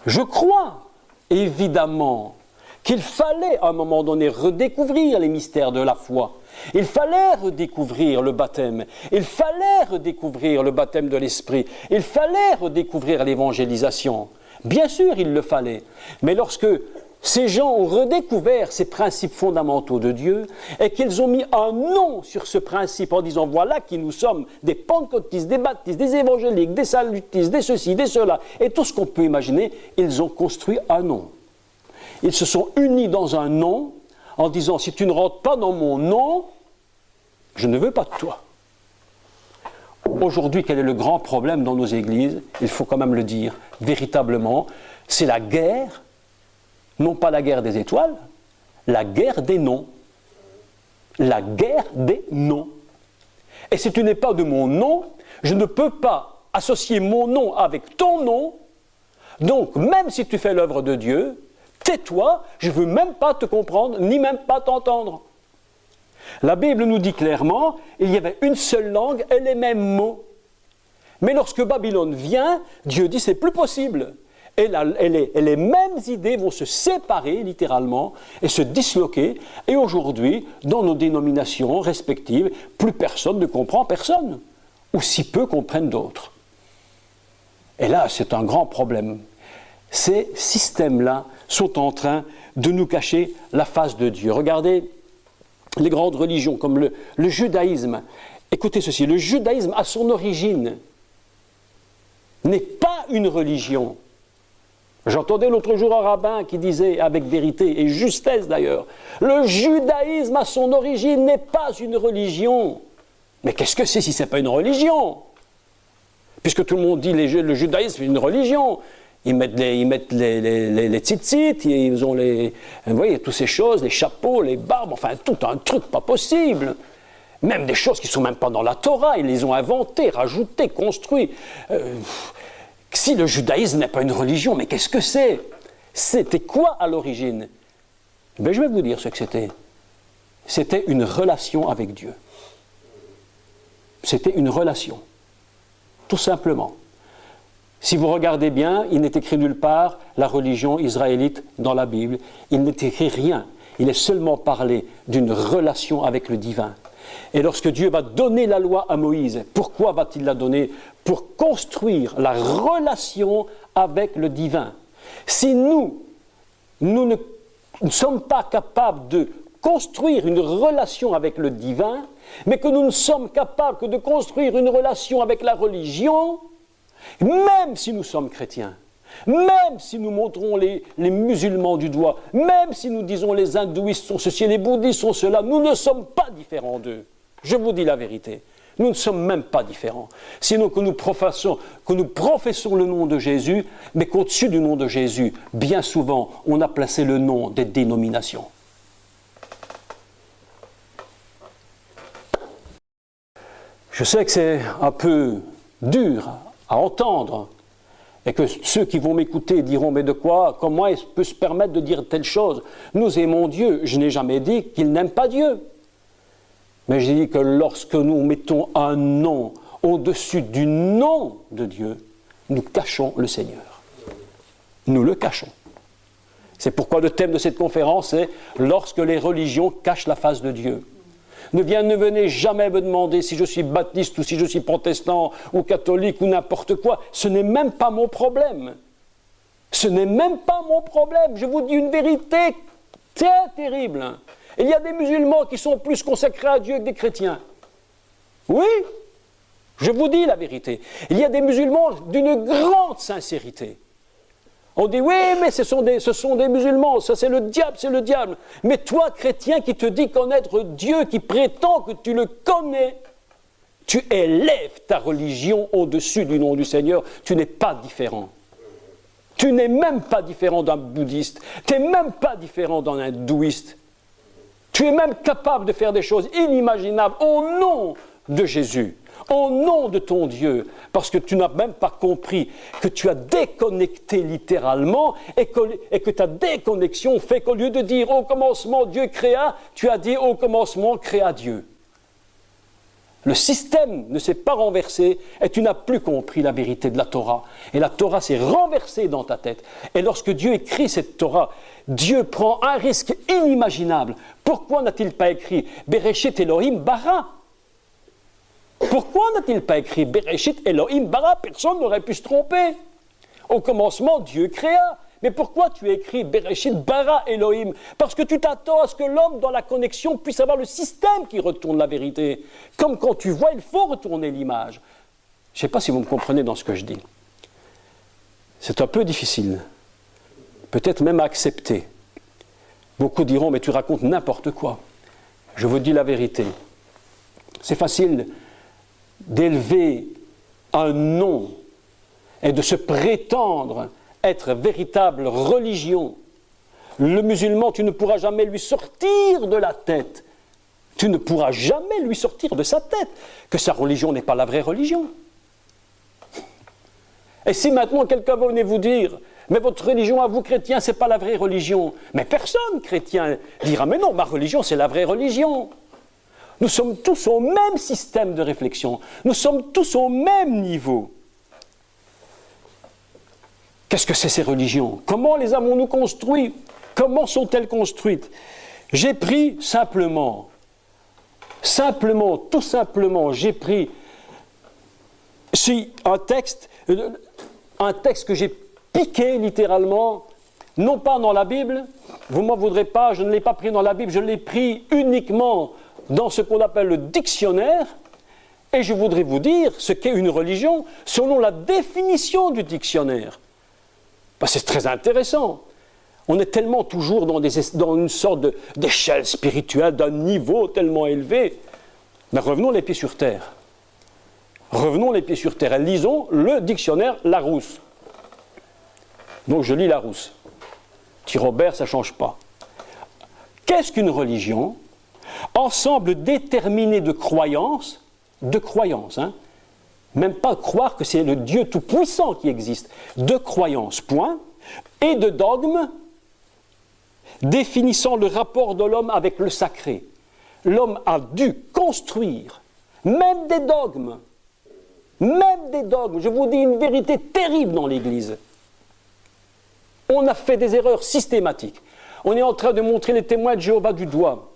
Je crois, évidemment, qu'il fallait à un moment donné redécouvrir les mystères de la foi. Il fallait redécouvrir le baptême. Il fallait redécouvrir le baptême de l'esprit. Il fallait redécouvrir l'évangélisation. Bien sûr, il le fallait. Mais lorsque ces gens ont redécouvert ces principes fondamentaux de Dieu et qu'ils ont mis un nom sur ce principe en disant voilà qui nous sommes, des pentecôtistes, des baptistes, des évangéliques, des salutistes, des ceci, des cela, et tout ce qu'on peut imaginer, ils ont construit un nom. Ils se sont unis dans un nom en disant si tu ne rentres pas dans mon nom, je ne veux pas de toi. Aujourd'hui, quel est le grand problème dans nos églises? Il faut quand même le dire véritablement, c'est la guerre, non pas la guerre des étoiles, la guerre des noms. La guerre des noms. Et si tu n'es pas de mon nom, je ne peux pas associer mon nom avec ton nom. Donc, même si tu fais l'œuvre de Dieu, Tais-toi, je ne veux même pas te comprendre, ni même pas t'entendre. La Bible nous dit clairement, il y avait une seule langue et les mêmes mots. Mais lorsque Babylone vient, Dieu dit c'est plus possible. Et les mêmes idées vont se séparer littéralement et se disloquer. Et aujourd'hui, dans nos dénominations respectives, plus personne ne comprend personne. Ou si peu comprennent d'autres. Et là, c'est un grand problème. Ces systèmes-là sont en train de nous cacher la face de Dieu. Regardez les grandes religions comme le judaïsme. Écoutez ceci, le judaïsme à son origine n'est pas une religion. J'entendais l'autre jour un rabbin qui disait avec vérité et justesse d'ailleurs, le judaïsme à son origine n'est pas une religion. Mais qu'est-ce que c'est si ce n'est pas une religion? Puisque tout le monde dit le judaïsme est une religion. Ils mettent les tzitzit, ils ont vous voyez, toutes ces choses, les chapeaux, les barbes, enfin tout un truc pas possible. Même des choses qui ne sont même pas dans la Torah, ils les ont inventées, rajoutées, construites. Si le judaïsme n'est pas une religion, mais qu'est-ce que c'est? C'était quoi à l'origine? Ben, je vais vous dire ce que c'était. C'était une relation avec Dieu. C'était une relation. Tout simplement. Si vous regardez bien, il n'est écrit nulle part la religion israélite dans la Bible. Il n'est écrit rien. Il est seulement parlé d'une relation avec le divin. Et lorsque Dieu va donner la loi à Moïse, pourquoi va-t-il la donner? Pour construire la relation avec le divin. Si nous ne sommes pas capables de construire une relation avec le divin, mais que nous ne sommes capables que de construire une relation avec la religion, même si nous sommes chrétiens, même si nous montrons les musulmans du doigt, même si nous disons les hindouistes sont ceci et les bouddhistes sont cela, nous ne sommes pas différents d'eux. Je vous dis la vérité. Nous ne sommes même pas différents. Sinon que nous professons le nom de Jésus, mais qu'au-dessus du nom de Jésus, bien souvent, on a placé le nom des dénominations. Je sais que c'est un peu dur à entendre et que ceux qui vont m'écouter diront « mais de quoi? Comment il peut se permettre de dire telle chose? Nous aimons Dieu. » Je n'ai jamais dit qu'il n'aime pas Dieu. Mais j'ai dit que lorsque nous mettons un nom au-dessus du nom de Dieu, nous cachons le Seigneur. Nous le cachons. C'est pourquoi le thème de cette conférence est « Lorsque les religions cachent la face de Dieu ». Ne venez jamais me demander si je suis baptiste ou si je suis protestant ou catholique ou n'importe quoi. Ce n'est même pas mon problème. Ce n'est même pas mon problème. Je vous dis une vérité très terrible. Il y a des musulmans qui sont plus consacrés à Dieu que des chrétiens. Oui, je vous dis la vérité. Il y a des musulmans d'une grande sincérité. On dit, oui, mais ce sont des musulmans, ça c'est le diable, c'est le diable. Mais toi, chrétien, qui te dis connaître Dieu, qui prétend que tu le connais, tu élèves ta religion au-dessus du nom du Seigneur, tu n'es pas différent. Tu n'es même pas différent d'un bouddhiste, tu n'es même pas différent d'un hindouiste. Tu es même capable de faire des choses inimaginables au nom de Jésus. Au nom de ton Dieu, parce que tu n'as même pas compris que tu as déconnecté littéralement et que ta déconnexion fait qu'au lieu de dire au commencement Dieu créa, tu as dit au commencement créa Dieu. Le système ne s'est pas renversé et tu n'as plus compris la vérité de la Torah. Et la Torah s'est renversée dans ta tête. Et lorsque Dieu écrit cette Torah, Dieu prend un risque inimaginable. Pourquoi n'a-t-il pas écrit Bereshit Elohim bara? Pourquoi n'a-t-il pas écrit Bereshit Elohim bara? Personne n'aurait pu se tromper. Au commencement, Dieu créa. Mais pourquoi tu as écrit Bereshit bara Elohim? Parce que tu t'attends à ce que l'homme, dans la connexion, puisse avoir le système qui retourne la vérité. Comme quand tu vois, il faut retourner l'image. Je ne sais pas si vous me comprenez dans ce que je dis. C'est un peu difficile. Peut-être même à accepter. Beaucoup diront, mais tu racontes n'importe quoi. Je vous dis la vérité. C'est facile d'élever un nom et de se prétendre être véritable religion. Le musulman, tu ne pourras jamais lui sortir de la tête. Tu ne pourras jamais lui sortir de sa tête que sa religion n'est pas la vraie religion. Et si maintenant quelqu'un venait vous dire, Mais votre religion à vous, chrétiens, ce n'est pas la vraie religion. Mais personne, chrétien, dira, mais non, ma religion, c'est la vraie religion. Nous sommes tous au même système de réflexion. Nous sommes tous au même niveau. Qu'est-ce que c'est ces religions? Comment les avons-nous construites? Comment sont-elles construites? J'ai pris simplement, tout simplement, j'ai pris un texte que j'ai piqué littéralement, non pas dans la Bible, vous ne m'en voudrez pas, je ne l'ai pas pris dans la Bible, je l'ai pris uniquement dans ce qu'on appelle le dictionnaire, et je voudrais vous dire ce qu'est une religion selon la définition du dictionnaire. C'est très intéressant. On est tellement toujours dans une sorte d'échelle spirituelle, d'un niveau tellement élevé. Mais revenons les pieds sur terre. Revenons les pieds sur terre et lisons le dictionnaire Larousse. Donc je lis Larousse. Petit Robert, ça ne change pas. Qu'est-ce qu'une religion? Ensemble déterminé de croyances, hein, même pas croire que c'est le Dieu tout-puissant qui existe, de croyances, point, et de dogmes définissant le rapport de l'homme avec le sacré. L'homme a dû construire même des dogmes. Je vous dis une vérité terrible dans l'Église. On a fait des erreurs systématiques. On est en train de montrer les témoins de Jéhovah du doigt.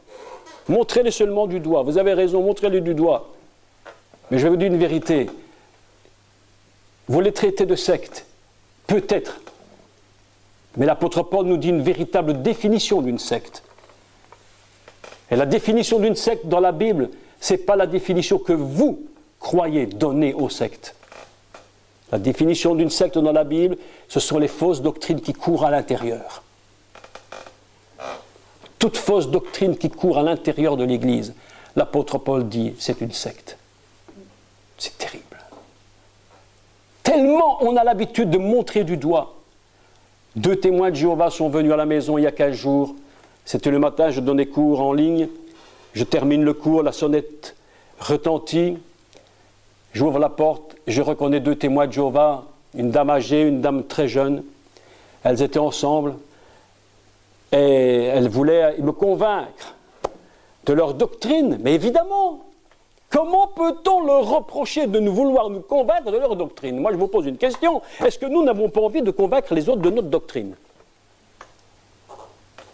Montrez-les seulement du doigt. Vous avez raison, montrez-les du doigt. Mais je vais vous dire une vérité. Vous les traitez de secte, peut-être. Mais l'apôtre Paul nous dit une véritable définition d'une secte. Et la définition d'une secte dans la Bible, ce n'est pas la définition que vous croyez donner aux sectes. La définition d'une secte dans la Bible, ce sont les fausses doctrines qui courent à l'intérieur. Toute fausse doctrine qui court à l'intérieur de l'Église, l'apôtre Paul dit, c'est une secte. C'est terrible. Tellement on a l'habitude de montrer du doigt. 2 témoins de Jéhovah sont venus à la maison il y a 15 jours. C'était le matin, je donnais cours en ligne. Je termine le cours, la sonnette retentit. J'ouvre la porte, je reconnais 2 témoins de Jéhovah, une dame âgée, une dame très jeune. Elles étaient ensemble et elles voulaient me convaincre de leur doctrine. Mais évidemment, comment peut-on leur reprocher de nous vouloir nous convaincre de leur doctrine? Moi, je vous pose une question. Est-ce que nous n'avons pas envie de convaincre les autres de notre doctrine?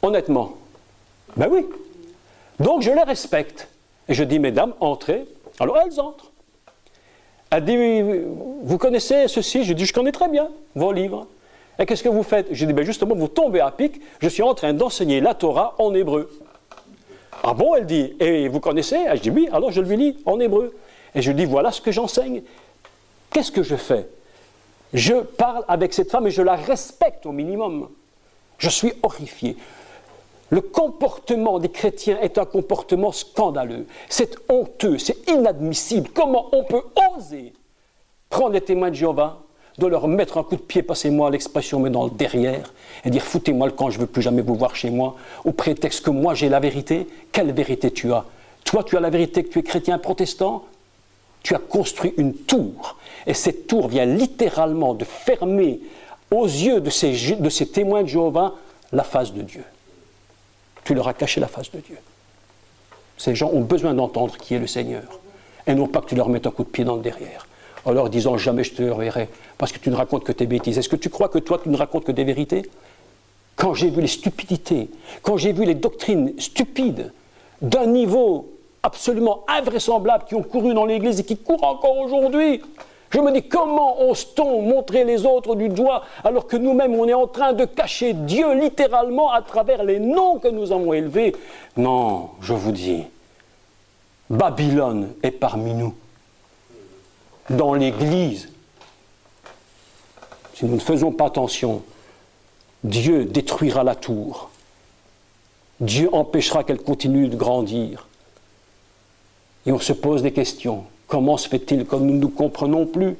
Honnêtement. Ben oui. Donc, je les respecte. Et je dis, mesdames, entrez. Alors, elles entrent. Elle dit, vous connaissez ceci? Je dis, je connais très bien vos livres. Et qu'est-ce que vous faites? Je dis, ben justement, vous tombez à pic. Je suis en train d'enseigner la Torah en hébreu. Ah bon, elle dit, et vous connaissez? Je dis, oui, alors je lui lis en hébreu. Et je lui dis, voilà ce que j'enseigne. Qu'est-ce que je fais? Je parle avec cette femme et je la respecte au minimum. Je suis horrifié. Le comportement des chrétiens est un comportement scandaleux. C'est honteux, c'est inadmissible. Comment on peut oser prendre les témoins de Jéhovah, de leur mettre un coup de pied, passez-moi l'expression, mais dans le derrière, et dire foutez-moi le camp, je ne veux plus jamais vous voir chez moi, au prétexte que moi j'ai la vérité? Quelle vérité tu as? Toi, tu as la vérité que tu es chrétien protestant? Tu as construit une tour, et cette tour vient littéralement de fermer aux yeux de ces témoins de Jéhovah la face de Dieu. Tu leur as caché la face de Dieu. Ces gens ont besoin d'entendre qui est le Seigneur, et non pas que tu leur mettes un coup de pied dans le derrière, en leur disant jamais je te reverrai, parce que tu ne racontes que tes bêtises. Est-ce que tu crois que toi tu ne racontes que des vérités? Quand j'ai vu les stupidités, quand j'ai vu les doctrines stupides d'un niveau absolument invraisemblable qui ont couru dans l'Église et qui courent encore aujourd'hui, je me dis comment ose-t-on montrer les autres du doigt alors que nous-mêmes on est en train de cacher Dieu littéralement à travers les noms que nous avons élevés? Non, je vous dis, Babylone est parmi nous, dans l'Église. Si nous ne faisons pas attention, Dieu détruira la tour. Dieu empêchera qu'elle continue de grandir. Et on se pose des questions. Comment se fait-il que nous ne nous comprenons plus?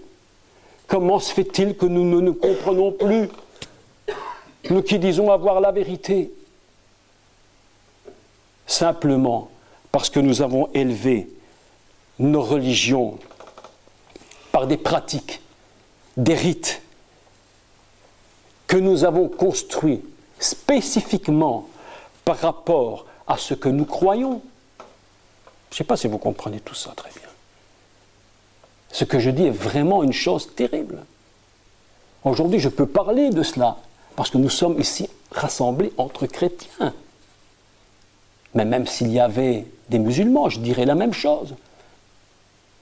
Comment se fait-il que nous ne nous comprenons plus? Nous qui disons avoir la vérité. Simplement parce que nous avons élevé nos religions par des pratiques, des rites, que nous avons construit spécifiquement par rapport à ce que nous croyons. Je ne sais pas si vous comprenez tout ça très bien. Ce que je dis est vraiment une chose terrible. Aujourd'hui, je peux parler de cela, parce que nous sommes ici rassemblés entre chrétiens. Mais même s'il y avait des musulmans, je dirais la même chose.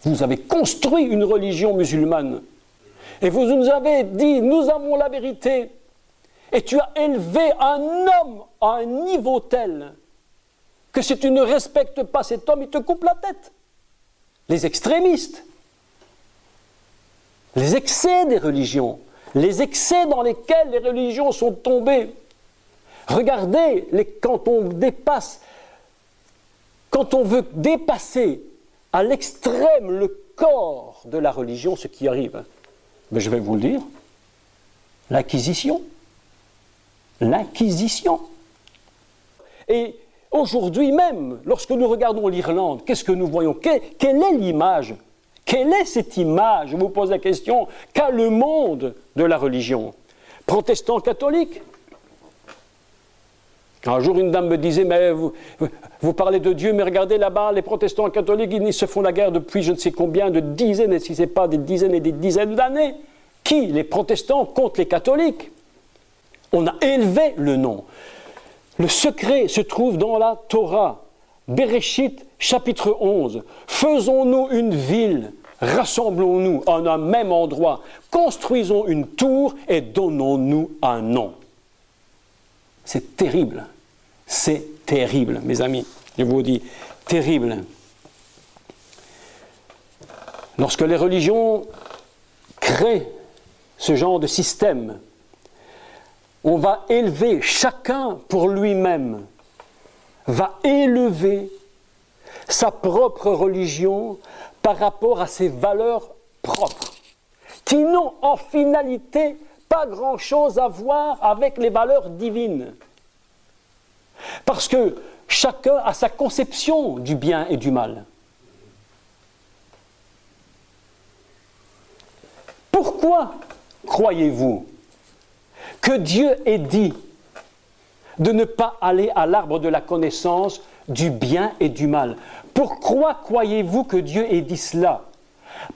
Vous avez construit une religion musulmane. Et vous nous avez dit, nous avons la vérité. Et tu as élevé un homme à un niveau tel que si tu ne respectes pas cet homme, il te coupe la tête. Les extrémistes, les excès des religions, les excès dans lesquels les religions sont tombées. Regardez, quand on veut dépasser à l'extrême le corps de la religion, ce qui arrive. Mais je vais vous le dire, l'Inquisition. L'Inquisition. Et aujourd'hui même, lorsque nous regardons l'Irlande, qu'est-ce que nous voyons? Quelle est l'image? Quelle est cette image? Je vous pose la question, qu'a le monde de la religion? Protestant catholique? Un jour, une dame me disait, mais vous parlez de Dieu, mais regardez là-bas, les protestants catholiques, ils se font la guerre depuis je ne sais combien de dizaines, et si ce n'est pas des dizaines et des dizaines d'années. Qui? Les protestants contre les catholiques. On a élevé le nom. Le secret se trouve dans la Torah. Bereshit, chapitre 11. Faisons-nous une ville, rassemblons-nous en un même endroit, construisons une tour et donnons-nous un nom. C'est terrible. C'est terrible, mes amis. Je vous dis, terrible. Lorsque les religions créent ce genre de système, on va élever chacun pour lui-même, va élever sa propre religion par rapport à ses valeurs propres, qui n'ont en finalité pas grand-chose à voir avec les valeurs divines. Parce que chacun a sa conception du bien et du mal. Pourquoi croyez-vous que Dieu ait dit de ne pas aller à l'arbre de la connaissance du bien et du mal? Pourquoi croyez-vous que Dieu ait dit cela?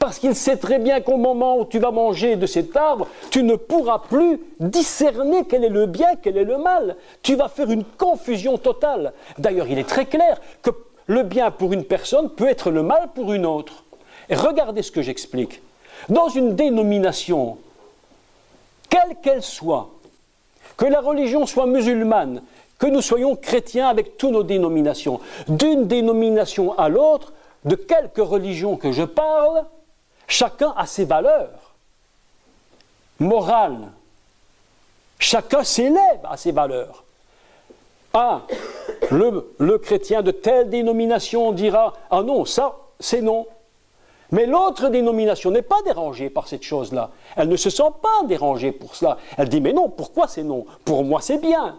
Parce qu'il sait très bien qu'au moment où tu vas manger de cet arbre, tu ne pourras plus discerner quel est le bien, quel est le mal. Tu vas faire une confusion totale. D'ailleurs, il est très clair que le bien pour une personne peut être le mal pour une autre. Et regardez ce que j'explique. Dans une dénomination, quelle qu'elle soit, que la religion soit musulmane, que nous soyons chrétiens avec toutes nos dénominations, d'une dénomination à l'autre, de quelque religion que je parle, chacun a ses valeurs morales. Chacun s'élève à ses valeurs. Le chrétien de telle dénomination dira « Ah non, ça, c'est non ». Mais l'autre dénomination n'est pas dérangée par cette chose-là. Elle ne se sent pas dérangée pour cela. Elle dit « Mais non, pourquoi c'est non? Pour moi, c'est bien ».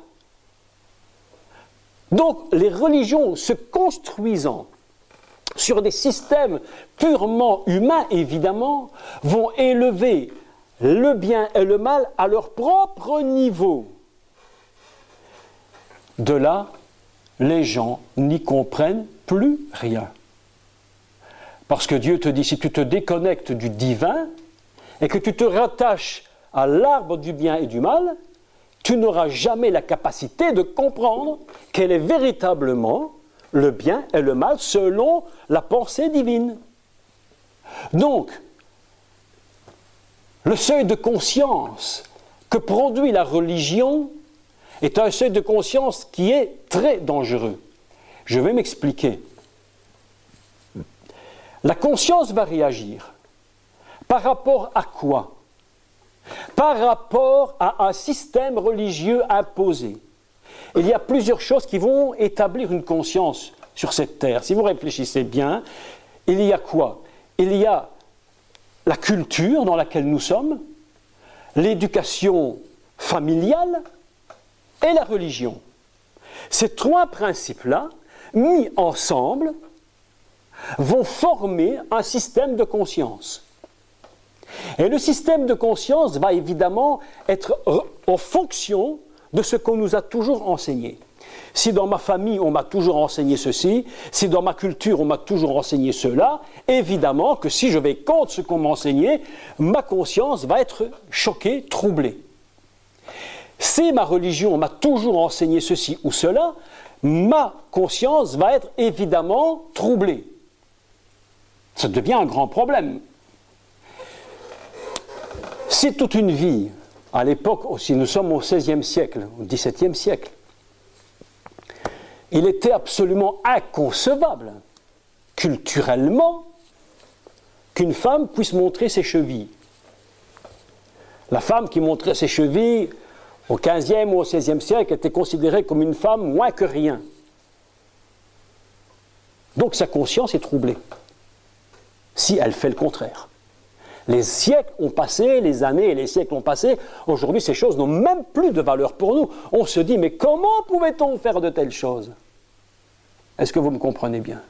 Donc, les religions se construisant sur des systèmes purement humains, évidemment, vont élever le bien et le mal à leur propre niveau. De là, les gens n'y comprennent plus rien. Parce que Dieu te dit, si tu te déconnectes du divin et que tu te rattaches à l'arbre du bien et du mal, tu n'auras jamais la capacité de comprendre quel est véritablement le bien et le mal selon la pensée divine. Donc, le seuil de conscience que produit la religion est un seuil de conscience qui est très dangereux. Je vais m'expliquer. La conscience va réagir. Par rapport à quoi? Par rapport à un système religieux imposé. Il y a plusieurs choses qui vont établir une conscience sur cette terre. Si vous réfléchissez bien, il y a quoi? Il y a la culture dans laquelle nous sommes, l'éducation familiale et la religion. Ces trois principes-là, mis ensemble, vont former un système de conscience. Et le système de conscience va évidemment être en fonction de ce qu'on nous a toujours enseigné. Si dans ma famille on m'a toujours enseigné ceci, si dans ma culture on m'a toujours enseigné cela, évidemment que si je vais contre ce qu'on m'a enseigné, ma conscience va être choquée, troublée. Si ma religion m'a toujours enseigné ceci ou cela, ma conscience va être évidemment troublée. Ça devient un grand problème. Si toute une vie, à l'époque aussi, nous sommes au XVIe siècle, au XVIIe siècle, il était absolument inconcevable, culturellement, qu'une femme puisse montrer ses chevilles. La femme qui montrait ses chevilles au XVe ou au XVIe siècle était considérée comme une femme moins que rien. Donc sa conscience est troublée, si elle fait le contraire. Les siècles ont passé, les années et les siècles ont passé. Aujourd'hui, ces choses n'ont même plus de valeur pour nous. On se dit, mais comment pouvait-on faire de telles choses? Est-ce que vous me comprenez bien?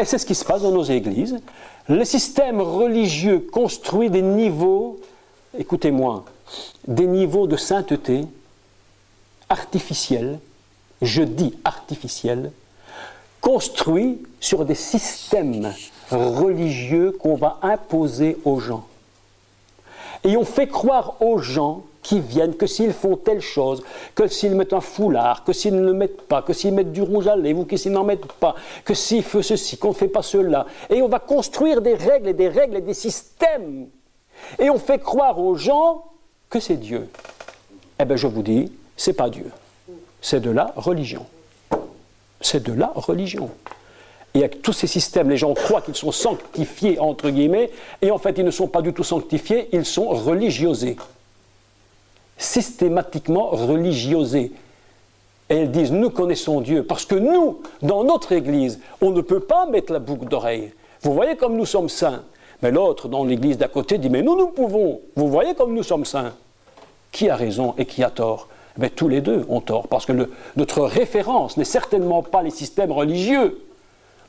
Et c'est ce qui se passe dans nos églises. Le système religieux construit des niveaux, écoutez-moi, des niveaux de sainteté artificiels, je dis artificiels, construits sur des systèmes religieux qu'on va imposer aux gens. Et on fait croire aux gens qui viennent que s'ils font telle chose, que s'ils mettent un foulard, que s'ils ne le mettent pas, que s'ils mettent du rouge à lèvres ou que s'ils n'en mettent pas, que s'ils font ceci, qu'on ne fait pas cela. Et on va construire des règles et des systèmes. Et on fait croire aux gens que c'est Dieu. Eh bien je vous dis, c'est pas Dieu. C'est de la religion. C'est de la religion. Et avec tous ces systèmes, les gens croient qu'ils sont sanctifiés, entre guillemets, et en fait, ils ne sont pas du tout sanctifiés, ils sont religiosés. Systématiquement religiosés. Et ils disent, nous connaissons Dieu, parce que nous, dans notre église, on ne peut pas mettre la boucle d'oreille. Vous voyez comme nous sommes saints. Mais l'autre, dans l'église d'à côté, dit, mais nous pouvons. Vous voyez comme nous sommes saints. Qui a raison et qui a tort? Mais tous les deux ont tort, parce que notre référence n'est certainement pas les systèmes religieux.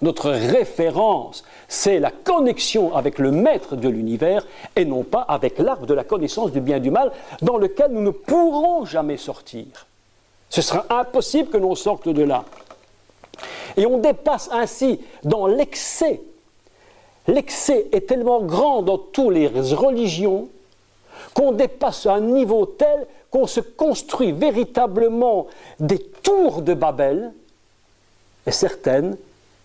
Notre référence, c'est la connexion avec le maître de l'univers et non pas avec l'arbre de la connaissance du bien et du mal dans lequel nous ne pourrons jamais sortir. Ce sera impossible que l'on sorte de là. Et on dépasse ainsi dans l'excès. L'excès est tellement grand dans toutes les religions qu'on dépasse à un niveau tel qu'on se construit véritablement des tours de Babel, et certaines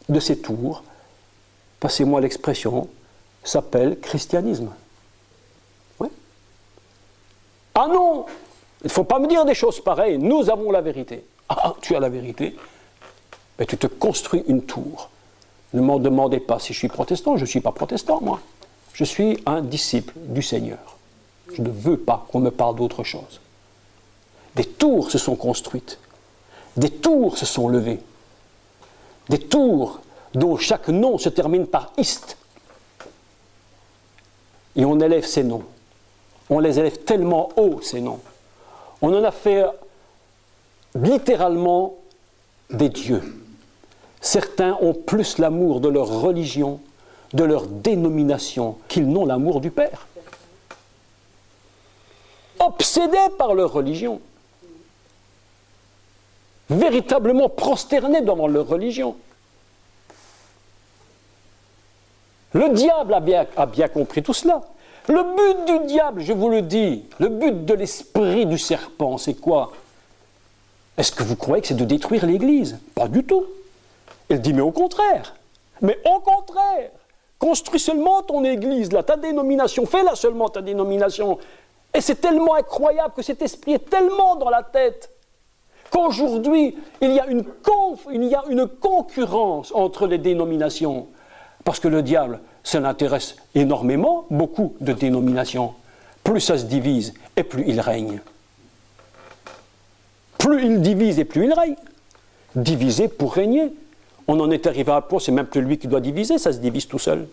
de ces tours, passez-moi l'expression, s'appellent christianisme. Oui. Ah non, il ne faut pas me dire des choses pareilles, nous avons la vérité. Ah, tu as la vérité, mais tu te construis une tour. Ne m'en demandez pas si je suis protestant, je ne suis pas protestant, moi. Je suis un disciple du Seigneur. Je ne veux pas qu'on me parle d'autre chose. Des tours se sont construites, des tours se sont levées. Des tours dont chaque nom se termine par « ist ». Et on élève ces noms. On les élève tellement haut, ces noms. On en a fait littéralement des dieux. Certains ont plus l'amour de leur religion, de leur dénomination, qu'ils n'ont l'amour du Père. Obsédés par leur religion. Véritablement prosternés devant leur religion. Le diable a bien compris tout cela. Le but du diable, je vous le dis, le but de l'esprit du serpent, c'est quoi? Est-ce que vous croyez que c'est de détruire l'Église? Pas du tout. Il dit, mais au contraire, construis seulement ton Église, là, ta dénomination, fais-la seulement ta dénomination. Et c'est tellement incroyable que cet esprit est tellement dans la tête qu'aujourd'hui, il y a une concurrence entre les dénominations. Parce que le diable, ça l'intéresse énormément, beaucoup de dénominations. Plus ça se divise, et plus il règne. Plus il divise, et plus il règne. Diviser pour régner. On en est arrivé à un point, c'est même plus lui qui doit diviser, ça se divise tout seul.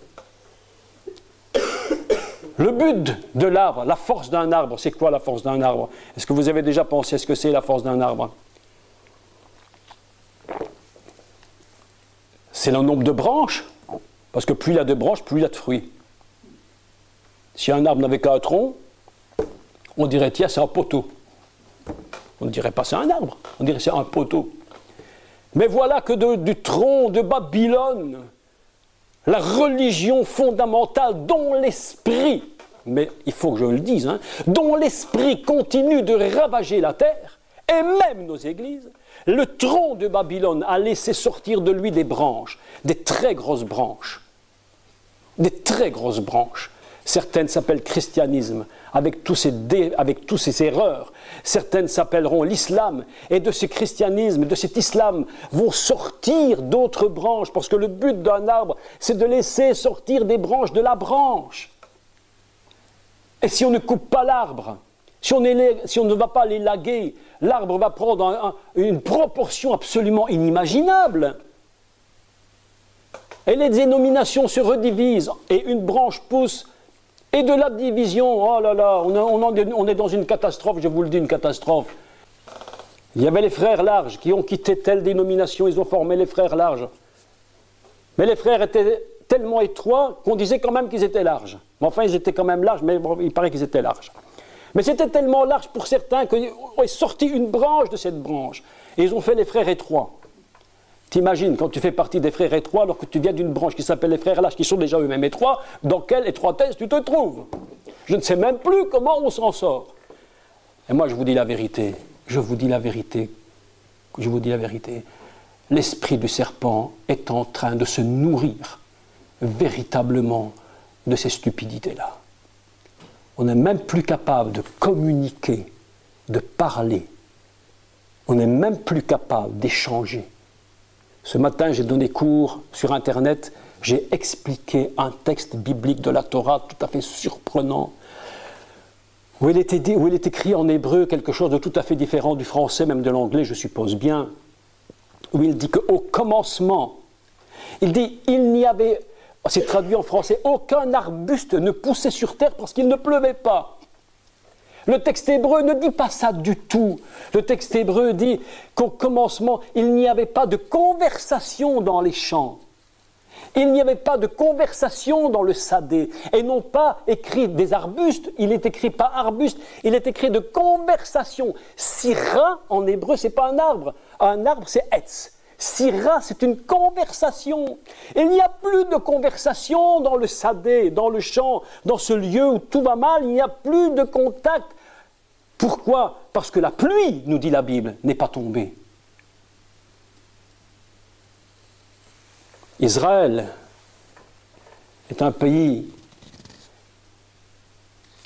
Le but de l'arbre, la force d'un arbre, c'est quoi la force d'un arbre? Est-ce que vous avez déjà pensé à ce que c'est la force d'un arbre? C'est le nombre de branches, parce que plus il y a de branches, plus il y a de fruits. Si un arbre n'avait qu'un tronc, on dirait, tiens, c'est un poteau. On ne dirait pas c'est un arbre, on dirait c'est un poteau. Mais voilà que du tronc de Babylone, la religion fondamentale dont l'esprit, mais il faut que je le dise, dont l'esprit continue de ravager la terre, et même nos églises, le tronc de Babylone a laissé sortir de lui des branches, des très grosses branches. Des très grosses branches. Certaines s'appellent christianisme, avec tous ces erreurs. Certaines s'appelleront l'islam. Et de ce christianisme, de cet islam, vont sortir d'autres branches. Parce que le but d'un arbre, c'est de laisser sortir des branches de la branche. Et si on ne coupe pas l'arbre, si on ne va pas l'élaguer, l'arbre va prendre une proportion absolument inimaginable. Et les dénominations se redivisent, et une branche pousse. Et de la division, oh là là, on est dans une catastrophe, je vous le dis, une catastrophe. Il y avait les frères larges qui ont quitté telle dénomination, ils ont formé les frères larges. Mais les frères étaient tellement étroits qu'on disait quand même qu'ils étaient larges. Mais enfin, ils étaient quand même larges, mais bon, il paraît qu'ils étaient larges. Mais c'était tellement large pour certains qu'ils ont sorti une branche de cette branche. Et ils ont fait les frères étroits. T'imagines, quand tu fais partie des frères étroits, alors que tu viens d'une branche qui s'appelle les frères larges, qui sont déjà eux-mêmes étroits, dans quelle étroitesse tu te trouves? Je ne sais même plus comment on s'en sort. Et moi, je vous dis la vérité, je vous dis la vérité, je vous dis la vérité. L'esprit du serpent est en train de se nourrir véritablement de ces stupidités-là. On n'est même plus capable de communiquer, de parler. On n'est même plus capable d'échanger. Ce matin, j'ai donné cours sur Internet, j'ai expliqué un texte biblique de la Torah tout à fait surprenant, où il est écrit en hébreu quelque chose de tout à fait différent du français, même de l'anglais, je suppose bien, où il dit qu'au commencement, il dit, il n'y avait, c'est traduit en français, aucun arbuste ne poussait sur terre parce qu'il ne pleuvait pas. Le texte hébreu ne dit pas ça du tout. Le texte hébreu dit qu'au commencement, il n'y avait pas de conversation dans les champs. Il n'y avait pas de conversation dans le sadé. Et non pas écrit des arbustes, il est écrit pas arbuste, il est écrit de conversation. Sira, en hébreu, c'est pas un arbre. Un arbre, c'est etz. Sira, c'est une conversation. Il n'y a plus de conversation dans le sadé, dans le champ, dans ce lieu où tout va mal, il n'y a plus de contact. Pourquoi? Parce que la pluie, nous dit la Bible, n'est pas tombée. Israël est un pays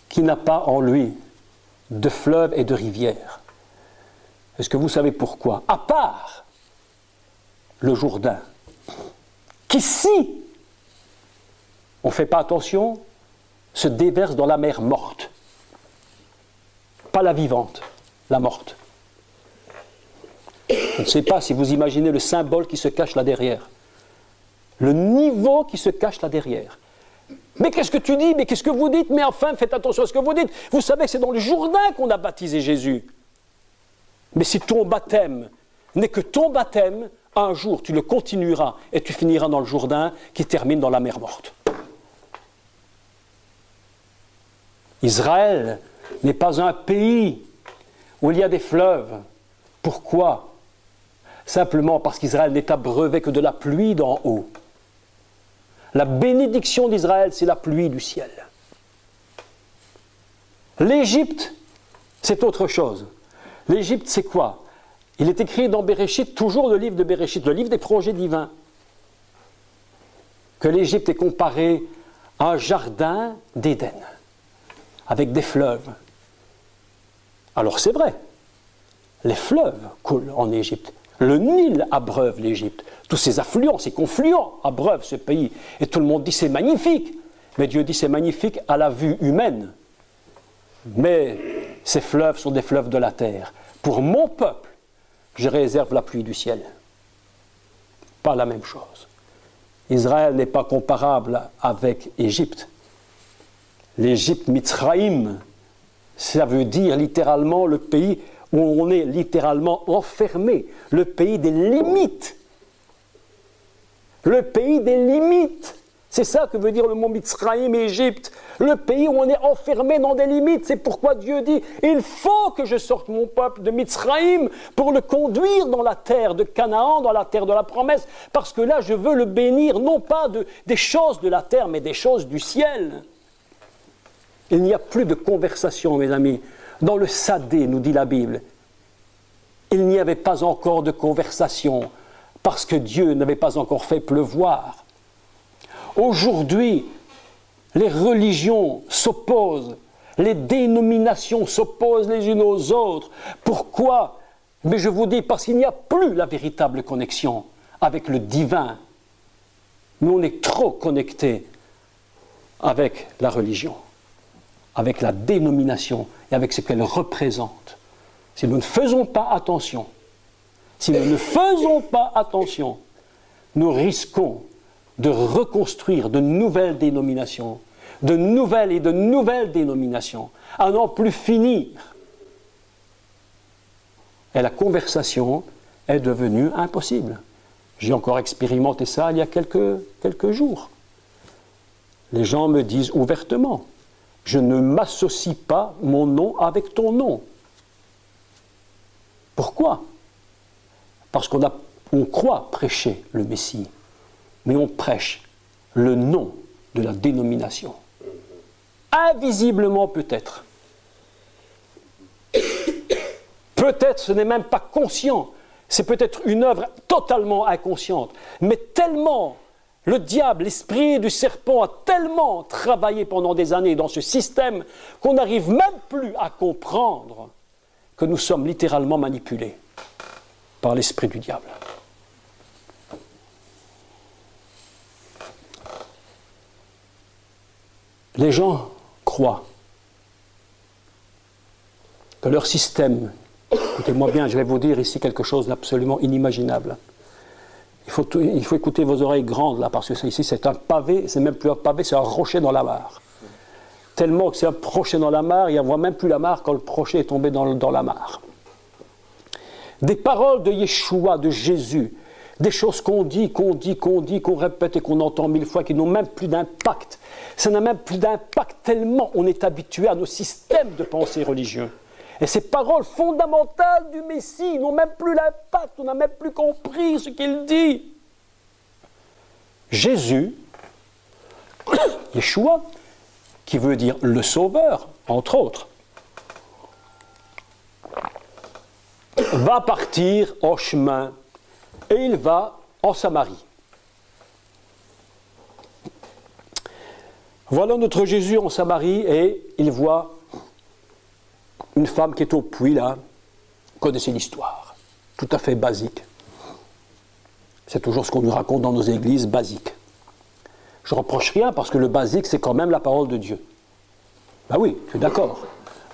qui n'a pas en lui de fleuves et de rivières. Est-ce que vous savez pourquoi? À part le Jourdain, qui, si on ne fait pas attention, se déverse dans la mer morte. Pas la vivante, la morte. Je ne sais pas si vous imaginez le symbole qui se cache là derrière. Le niveau qui se cache là derrière. Mais qu'est-ce que tu dis? Mais qu'est-ce que vous dites? Mais enfin, faites attention à ce que vous dites. Vous savez que c'est dans le Jourdain qu'on a baptisé Jésus. Mais si ton baptême n'est que ton baptême, un jour tu le continueras et tu finiras dans le Jourdain qui termine dans la mer morte. Israël n'est pas un pays où il y a des fleuves. Pourquoi? Simplement parce qu'Israël n'est abreuvé que de la pluie d'en haut. La bénédiction d'Israël, c'est la pluie du ciel. L'Égypte, c'est autre chose. L'Égypte, c'est quoi? Il est écrit dans Béréchit, toujours le livre de Béréchit, le livre des projets divins, que l'Égypte est comparée à un jardin d'Éden, avec des fleuves. Alors c'est vrai, les fleuves coulent en Égypte. Le Nil abreuve l'Égypte. Tous ces affluents, ces confluents abreuvent ce pays. Et tout le monde dit c'est magnifique. Mais Dieu dit c'est magnifique à la vue humaine. Mais ces fleuves sont des fleuves de la terre. Pour mon peuple, je réserve la pluie du ciel. Pas la même chose. Israël n'est pas comparable avec Égypte. L'Égypte, Mitzraïm, ça veut dire littéralement le pays où on est littéralement enfermé, le pays des limites. Le pays des limites. C'est ça que veut dire le mot Mitzraïm et Égypte, le pays où on est enfermé dans des limites. C'est pourquoi Dieu dit, il faut que je sorte mon peuple de Mitzraïm pour le conduire dans la terre de Canaan, dans la terre de la promesse, parce que là je veux le bénir, non pas des choses de la terre, mais des choses du ciel. Il n'y a plus de conversation, mes amis. Dans le Sadé, nous dit la Bible, il n'y avait pas encore de conversation, parce que Dieu n'avait pas encore fait pleuvoir. Aujourd'hui, les religions s'opposent, les dénominations s'opposent les unes aux autres. Pourquoi? Mais je vous dis, parce qu'il n'y a plus la véritable connexion avec le divin. Nous, on est trop connectés avec la religion, avec la dénomination et avec ce qu'elle représente. Si nous ne faisons pas attention, nous risquons de reconstruire de nouvelles dénominations, de nouvelles dénominations, à n'en plus finir. Et la conversation est devenue impossible. J'ai encore expérimenté ça il y a quelques jours. Les gens me disent ouvertement, je ne m'associe pas mon nom avec ton nom. Pourquoi? Parce qu'on croit prêcher le Messie, mais on prêche le nom de la dénomination. Invisiblement peut-être. Peut-être ce n'est même pas conscient, c'est peut-être une œuvre totalement inconsciente, mais tellement le diable, l'esprit du serpent a tellement travaillé pendant des années dans ce système qu'on n'arrive même plus à comprendre que nous sommes littéralement manipulés par l'esprit du diable. Les gens croient que leur système, écoutez-moi bien, je vais vous dire ici quelque chose d'absolument inimaginable. Il faut écouter vos oreilles grandes là, parce que ici c'est un pavé, c'est même plus un pavé, c'est un rocher dans la mare. Tellement que c'est un rocher dans la mare, il n'y a même plus la mare quand le rocher est tombé dans la mare. Des paroles de Yeshua, de Jésus, des choses qu'on dit, qu'on répète et qu'on entend 1000 fois, qui n'ont même plus d'impact. Ça n'a même plus d'impact tellement on est habitué à nos systèmes de pensée religieux. Et ces paroles fondamentales du Messie n'ont même plus l'impact, on n'a même plus compris ce qu'il dit. Jésus, Yeshua, qui veut dire le Sauveur, entre autres, va partir en chemin et il va en Samarie. Voilà notre Jésus en Samarie et il voit une femme qui est au puits là. Vous connaissez l'histoire, tout à fait basique. C'est toujours ce qu'on nous raconte dans nos églises, basique. Je ne reproche rien parce que le basique c'est quand même la parole de Dieu. Ben oui, je suis d'accord.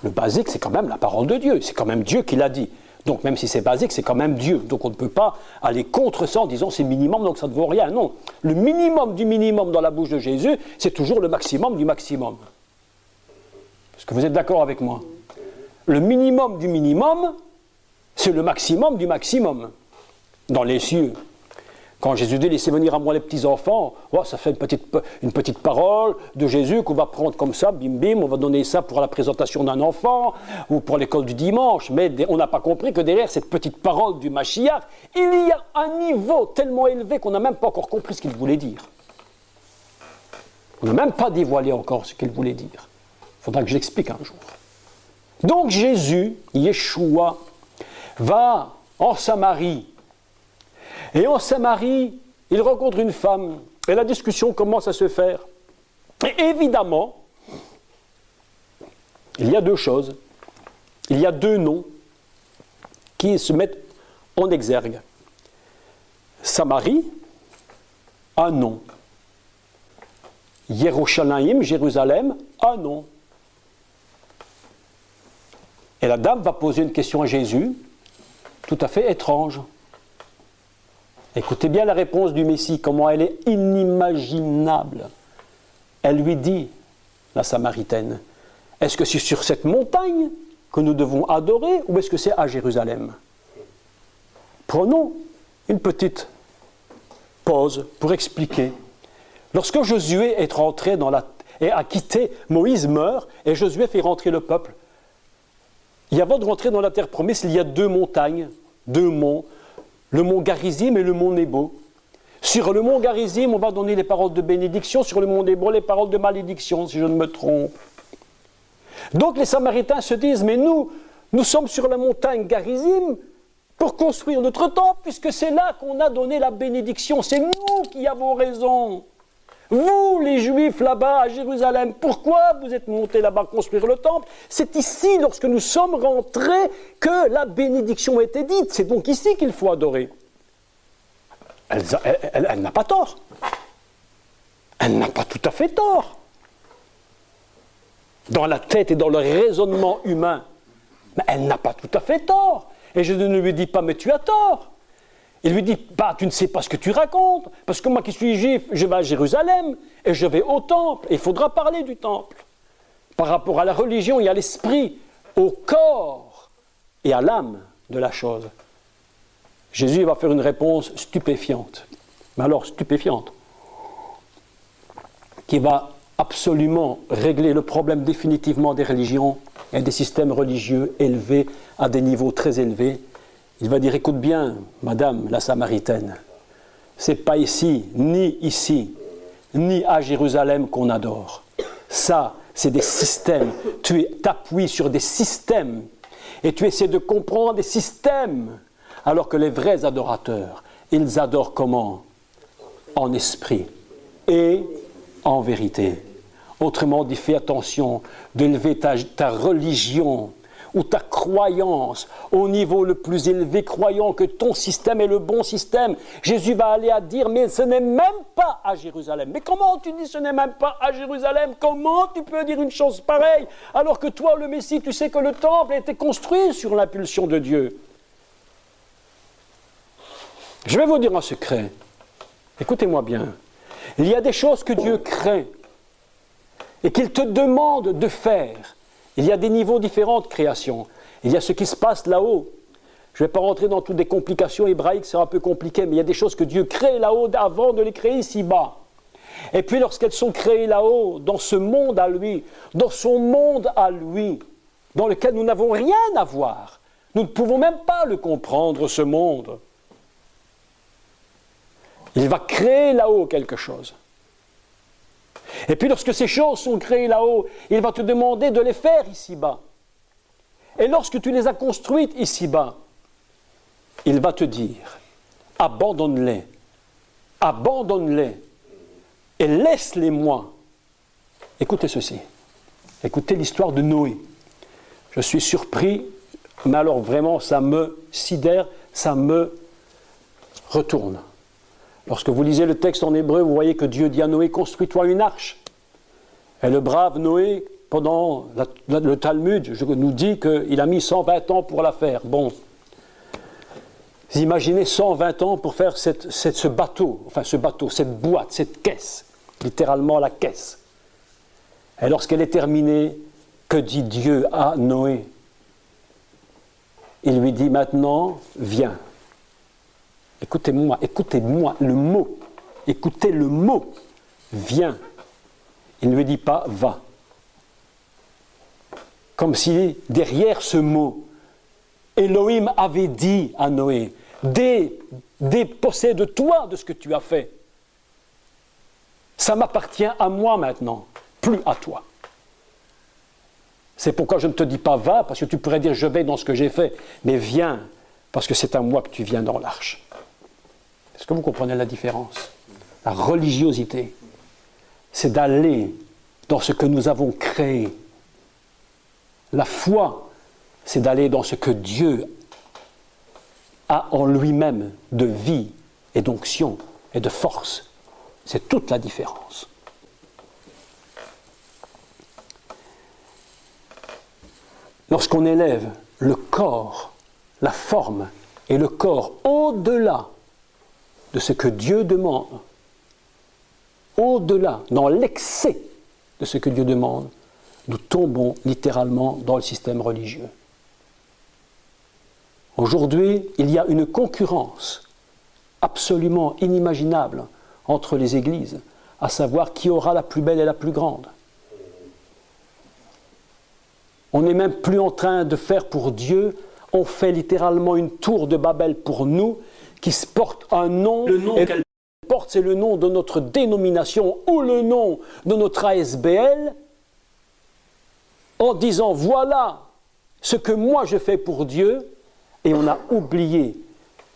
Le basique c'est quand même la parole de Dieu, c'est quand même Dieu qui l'a dit. Donc même si c'est basique, c'est quand même Dieu. Donc on ne peut pas aller contre ça en disant c'est minimum, donc ça ne vaut rien. Non, le minimum du minimum dans la bouche de Jésus, c'est toujours le maximum du maximum. Est-ce que vous êtes d'accord avec moi? Le minimum du minimum, c'est le maximum du maximum dans les cieux. Quand Jésus dit « Laissez venir à moi les petits-enfants », oh, ça fait une petite parole de Jésus qu'on va prendre comme ça, bim bim, on va donner ça pour la présentation d'un enfant ou pour l'école du dimanche. Mais on n'a pas compris que derrière cette petite parole du Mashiach, il y a un niveau tellement élevé qu'on n'a même pas encore compris ce qu'il voulait dire. On n'a même pas dévoilé encore ce qu'il voulait dire. Il faudra que je l'explique un jour. Donc Jésus, Yeshua, va en Samarie. Et en Samarie, il rencontre une femme, et la discussion commence à se faire. Et évidemment, il y a deux choses, il y a deux noms qui se mettent en exergue. Samarie, un nom. Yerushalayim, Jérusalem, un nom. Et la dame va poser une question à Jésus, tout à fait étrange. Écoutez bien la réponse du Messie, comment elle est inimaginable. Elle lui dit, la Samaritaine, est-ce que c'est sur cette montagne que nous devons adorer ou est-ce que c'est à Jérusalem? Prenons une petite pause pour expliquer. Lorsque Josué est rentré et a quitté, Moïse meurt et Josué fait rentrer le peuple. Et avant de rentrer dans la terre promise, il y a 2 montagnes, 2 monts, le mont Garizim et le mont Nebo. Sur le mont Garizim, on va donner les paroles de bénédiction, sur le mont Nebo, les paroles de malédiction, si je ne me trompe. Donc les Samaritains se disent, mais nous sommes sur la montagne Garizim pour construire notre temple, puisque c'est là qu'on a donné la bénédiction, c'est nous qui avons raison. Vous, les Juifs, là-bas, à Jérusalem, pourquoi vous êtes montés là-bas construire le temple? C'est ici, lorsque nous sommes rentrés, que la bénédiction a été dite. C'est donc ici qu'il faut adorer. Elle n'a pas tort. Elle n'a pas tout à fait tort. Dans la tête et dans le raisonnement humain. Mais elle n'a pas tout à fait tort. Et je ne lui dis pas, mais tu as tort. Il lui dit, bah, tu ne sais pas ce que tu racontes, parce que moi qui suis juif, je vais à Jérusalem, et je vais au temple, et il faudra parler du temple. Par rapport à la religion et à l'esprit, au corps et à l'âme de la chose. Jésus va faire une réponse stupéfiante, mais alors stupéfiante, qui va absolument régler le problème définitivement des religions et des systèmes religieux élevés à des niveaux très élevés. Il va dire, écoute bien, madame la Samaritaine, c'est pas ici, ni à Jérusalem qu'on adore. Ça, c'est des systèmes. Tu t'appuies sur des systèmes et tu essaies de comprendre des systèmes, alors que les vrais adorateurs, ils adorent comment? En esprit et en vérité. Autrement dit, fais attention d'élever ta religion ou ta croyance au niveau le plus élevé, croyant que ton système est le bon système. Jésus va aller à dire, mais ce n'est même pas à Jérusalem. Mais comment tu dis ce n'est même pas à Jérusalem? Comment tu peux dire une chose pareille, alors que toi, le Messie, tu sais que le temple a été construit sur l'impulsion de Dieu? Je vais vous dire un secret. Écoutez-moi bien. Il y a des choses que Dieu craint et qu'il te demande de faire. Il y a des niveaux différents de création. Il y a ce qui se passe là-haut. Je ne vais pas rentrer dans toutes les complications hébraïques, c'est un peu compliqué, mais il y a des choses que Dieu crée là-haut avant de les créer ici-bas. Et puis lorsqu'elles sont créées là-haut, dans ce monde à lui, dans son monde à lui, dans lequel nous n'avons rien à voir, nous ne pouvons même pas le comprendre, ce monde. Il va créer là-haut quelque chose. Et puis lorsque ces choses sont créées là-haut, il va te demander de les faire ici-bas. Et lorsque tu les as construites ici-bas, il va te dire, abandonne-les, et laisse-les moi. Écoutez ceci, écoutez l'histoire de Noé. Je suis surpris, mais alors vraiment ça me sidère, ça me retourne. Lorsque vous lisez le texte en hébreu, vous voyez que Dieu dit à Noé, construis-toi une arche. Et le brave Noé, pendant le Talmud, nous dit qu'il a mis 120 ans pour la faire. Bon, vous imaginez 120 ans pour faire ce bateau, cette boîte, cette caisse, littéralement la caisse. Et lorsqu'elle est terminée, que dit Dieu à Noé? Il lui dit maintenant, viens. Écoutez-moi le mot. Écoutez le mot. Viens. Il ne lui dit pas va. Comme si derrière ce mot, Elohim avait dit à Noé, dépossède-toi de ce que tu as fait. Ça m'appartient à moi maintenant, plus à toi. C'est pourquoi je ne te dis pas va, parce que tu pourrais dire je vais dans ce que j'ai fait, mais viens, parce que c'est à moi que tu viens dans l'arche. Est-ce que vous comprenez la différence? La religiosité, c'est d'aller dans ce que nous avons créé. La foi, c'est d'aller dans ce que Dieu a en lui-même de vie et d'onction et de force. C'est toute la différence. Lorsqu'on élève le corps, la forme et le corps au-delà de ce que Dieu demande, au-delà, dans l'excès de ce que Dieu demande, nous tombons littéralement dans le système religieux. Aujourd'hui, il y a une concurrence absolument inimaginable entre les églises, à savoir qui aura la plus belle et la plus grande. On n'est même plus en train de faire pour Dieu, on fait littéralement une tour de Babel pour nous, qui se porte un nom. Le nom qu'elle porte, c'est le nom de notre dénomination ou le nom de notre ASBL, en disant voilà ce que moi je fais pour Dieu, et on a oublié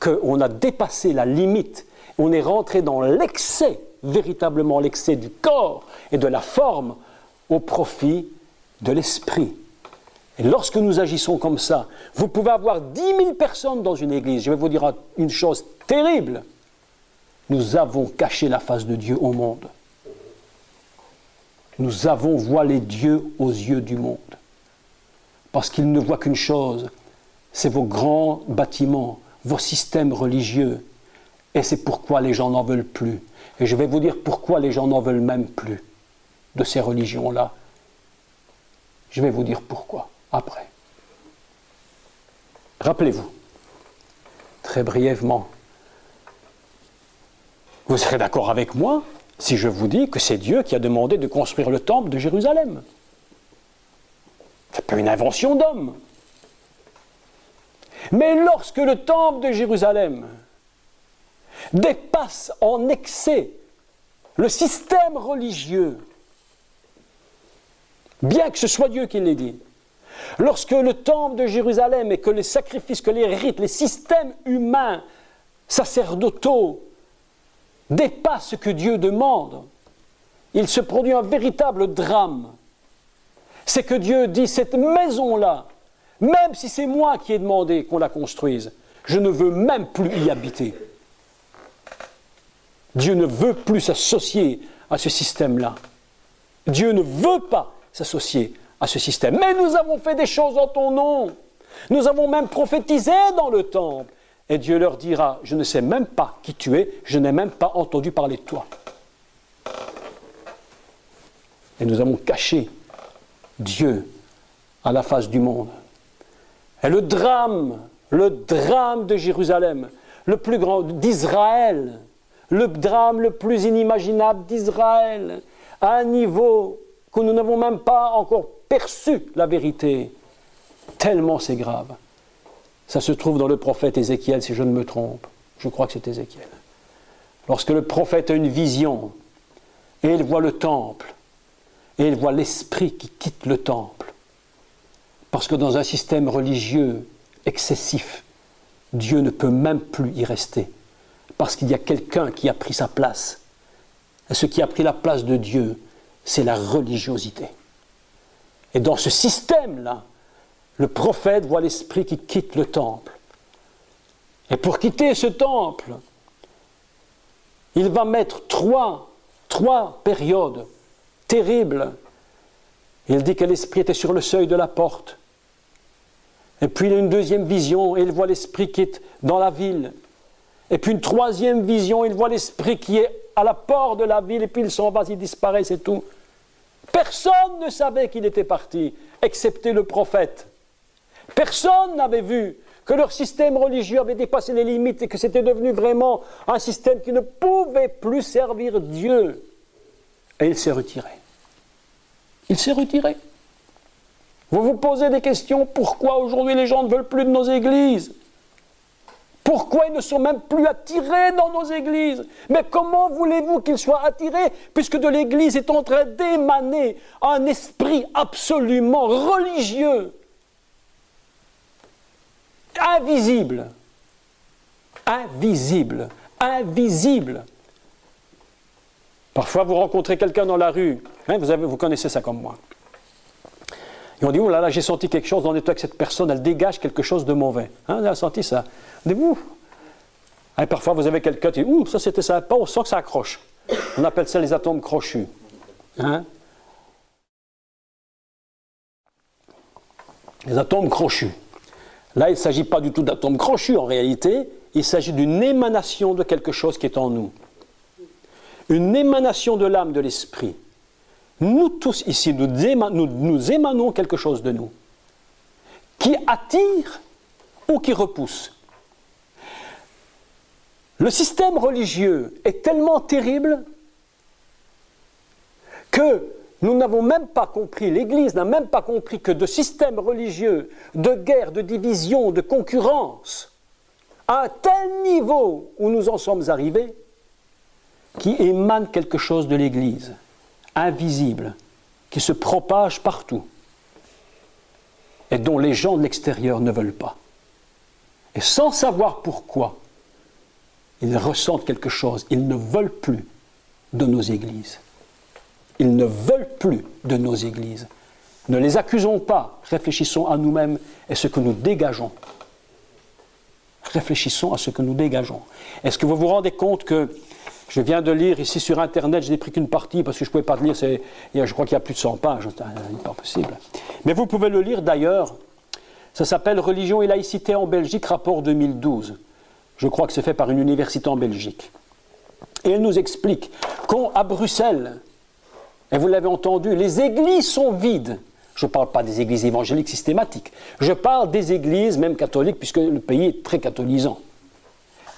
qu'on a dépassé la limite, on est rentré dans l'excès, véritablement l'excès du corps et de la forme au profit de l'esprit. Et lorsque nous agissons comme ça, vous pouvez avoir 10 000 personnes dans une église. Je vais vous dire une chose terrible. Nous avons caché la face de Dieu au monde. Nous avons voilé Dieu aux yeux du monde. Parce qu'il ne voit qu'une chose, c'est vos grands bâtiments, vos systèmes religieux. Et c'est pourquoi les gens n'en veulent plus. Et je vais vous dire pourquoi les gens n'en veulent même plus de ces religions-là. Je vais vous dire pourquoi, après. Rappelez-vous, très brièvement, vous serez d'accord avec moi si je vous dis que c'est Dieu qui a demandé de construire le temple de Jérusalem. C'est pas une invention d'homme. Mais lorsque le temple de Jérusalem dépasse en excès le système religieux, bien que ce soit Dieu qui l'ait dit, lorsque le temple de Jérusalem et que les sacrifices, que les rites, les systèmes humains, sacerdotaux, dépassent ce que Dieu demande, il se produit un véritable drame. C'est que Dieu dit, cette maison-là, même si c'est moi qui ai demandé qu'on la construise, je ne veux même plus y habiter. Dieu ne veut plus s'associer à ce système-là. Dieu ne veut pas s'associer à ce système. Mais nous avons fait des choses en ton nom. Nous avons même prophétisé dans le temple. Et Dieu leur dira, je ne sais même pas qui tu es, je n'ai même pas entendu parler de toi. Et nous avons caché Dieu à la face du monde. Et le drame de Jérusalem, le plus grand d'Israël, le drame le plus inimaginable d'Israël, à un niveau que nous n'avons même pas encore perçu la vérité, tellement c'est grave. Ça se trouve dans le prophète Ézéchiel, si je ne me trompe. Je crois que c'est Ézéchiel. Lorsque le prophète a une vision, et il voit le temple, et il voit l'esprit qui quitte le temple, parce que dans un système religieux excessif, Dieu ne peut même plus y rester, parce qu'il y a quelqu'un qui a pris sa place. Et ce qui a pris la place de Dieu, c'est la religiosité. Et dans ce système-là, le prophète voit l'esprit qui quitte le temple. Et pour quitter ce temple, il va mettre trois périodes terribles. Il dit que l'esprit était sur le seuil de la porte. Et puis il a une deuxième vision et il voit l'esprit qui est dans la ville. Et puis une troisième vision, il voit l'esprit qui est à la porte de la ville et puis il s'en va, il disparaît, c'est tout. Personne ne savait qu'il était parti, excepté le prophète. Personne n'avait vu que leur système religieux avait dépassé les limites et que c'était devenu vraiment un système qui ne pouvait plus servir Dieu. Et il s'est retiré. Il s'est retiré. Vous vous posez des questions, pourquoi aujourd'hui les gens ne veulent plus de nos églises ? Pourquoi ils ne sont même plus attirés dans nos églises ? Mais comment voulez-vous qu'ils soient attirés puisque de l'église est en train d'émaner un esprit absolument religieux, invisible, invisible, invisible. Parfois vous rencontrez quelqu'un dans la rue, hein, vous connaissez ça comme moi. Et on dit, oh là là, j'ai senti quelque chose, on est avec cette personne, elle dégage quelque chose de mauvais. Hein, vous avez senti ça? On dit, ouh. Et parfois, vous avez quelqu'un qui dit, ouh, ça c'était sympa, on sent que ça accroche. On appelle ça les atomes crochus. Hein? Les atomes crochus. Là, il ne s'agit pas du tout d'atomes crochus, en réalité, il s'agit d'une émanation de quelque chose qui est en nous. Une émanation de l'âme, de l'esprit. Nous tous ici, nous émanons quelque chose de nous, qui attire ou qui repousse. Le système religieux est tellement terrible que nous n'avons même pas compris, l'Église n'a même pas compris que de systèmes religieux, de guerre, de division, de concurrence, à un tel niveau où nous en sommes arrivés, qui émane quelque chose de l'Église, invisible, qui se propage partout, et dont les gens de l'extérieur ne veulent pas. Et sans savoir pourquoi, ils ressentent quelque chose, ils ne veulent plus de nos églises. Ils ne veulent plus de nos églises. Ne les accusons pas, réfléchissons à nous-mêmes et ce que nous dégageons. Réfléchissons à ce que nous dégageons. Est-ce que vous vous rendez compte que je viens de lire ici sur Internet, je n'ai pris qu'une partie parce que je ne pouvais pas le lire, je crois qu'il y a plus de 100 pages, c'est pas possible. Mais vous pouvez le lire d'ailleurs, ça s'appelle « Religion et laïcité en Belgique, rapport 2012 ». Je crois que c'est fait par une université en Belgique. Et elle nous explique qu'à Bruxelles, et vous l'avez entendu, les églises sont vides. Je ne parle pas des églises évangéliques systématiques. Je parle des églises, même catholiques, puisque le pays est très catholisant.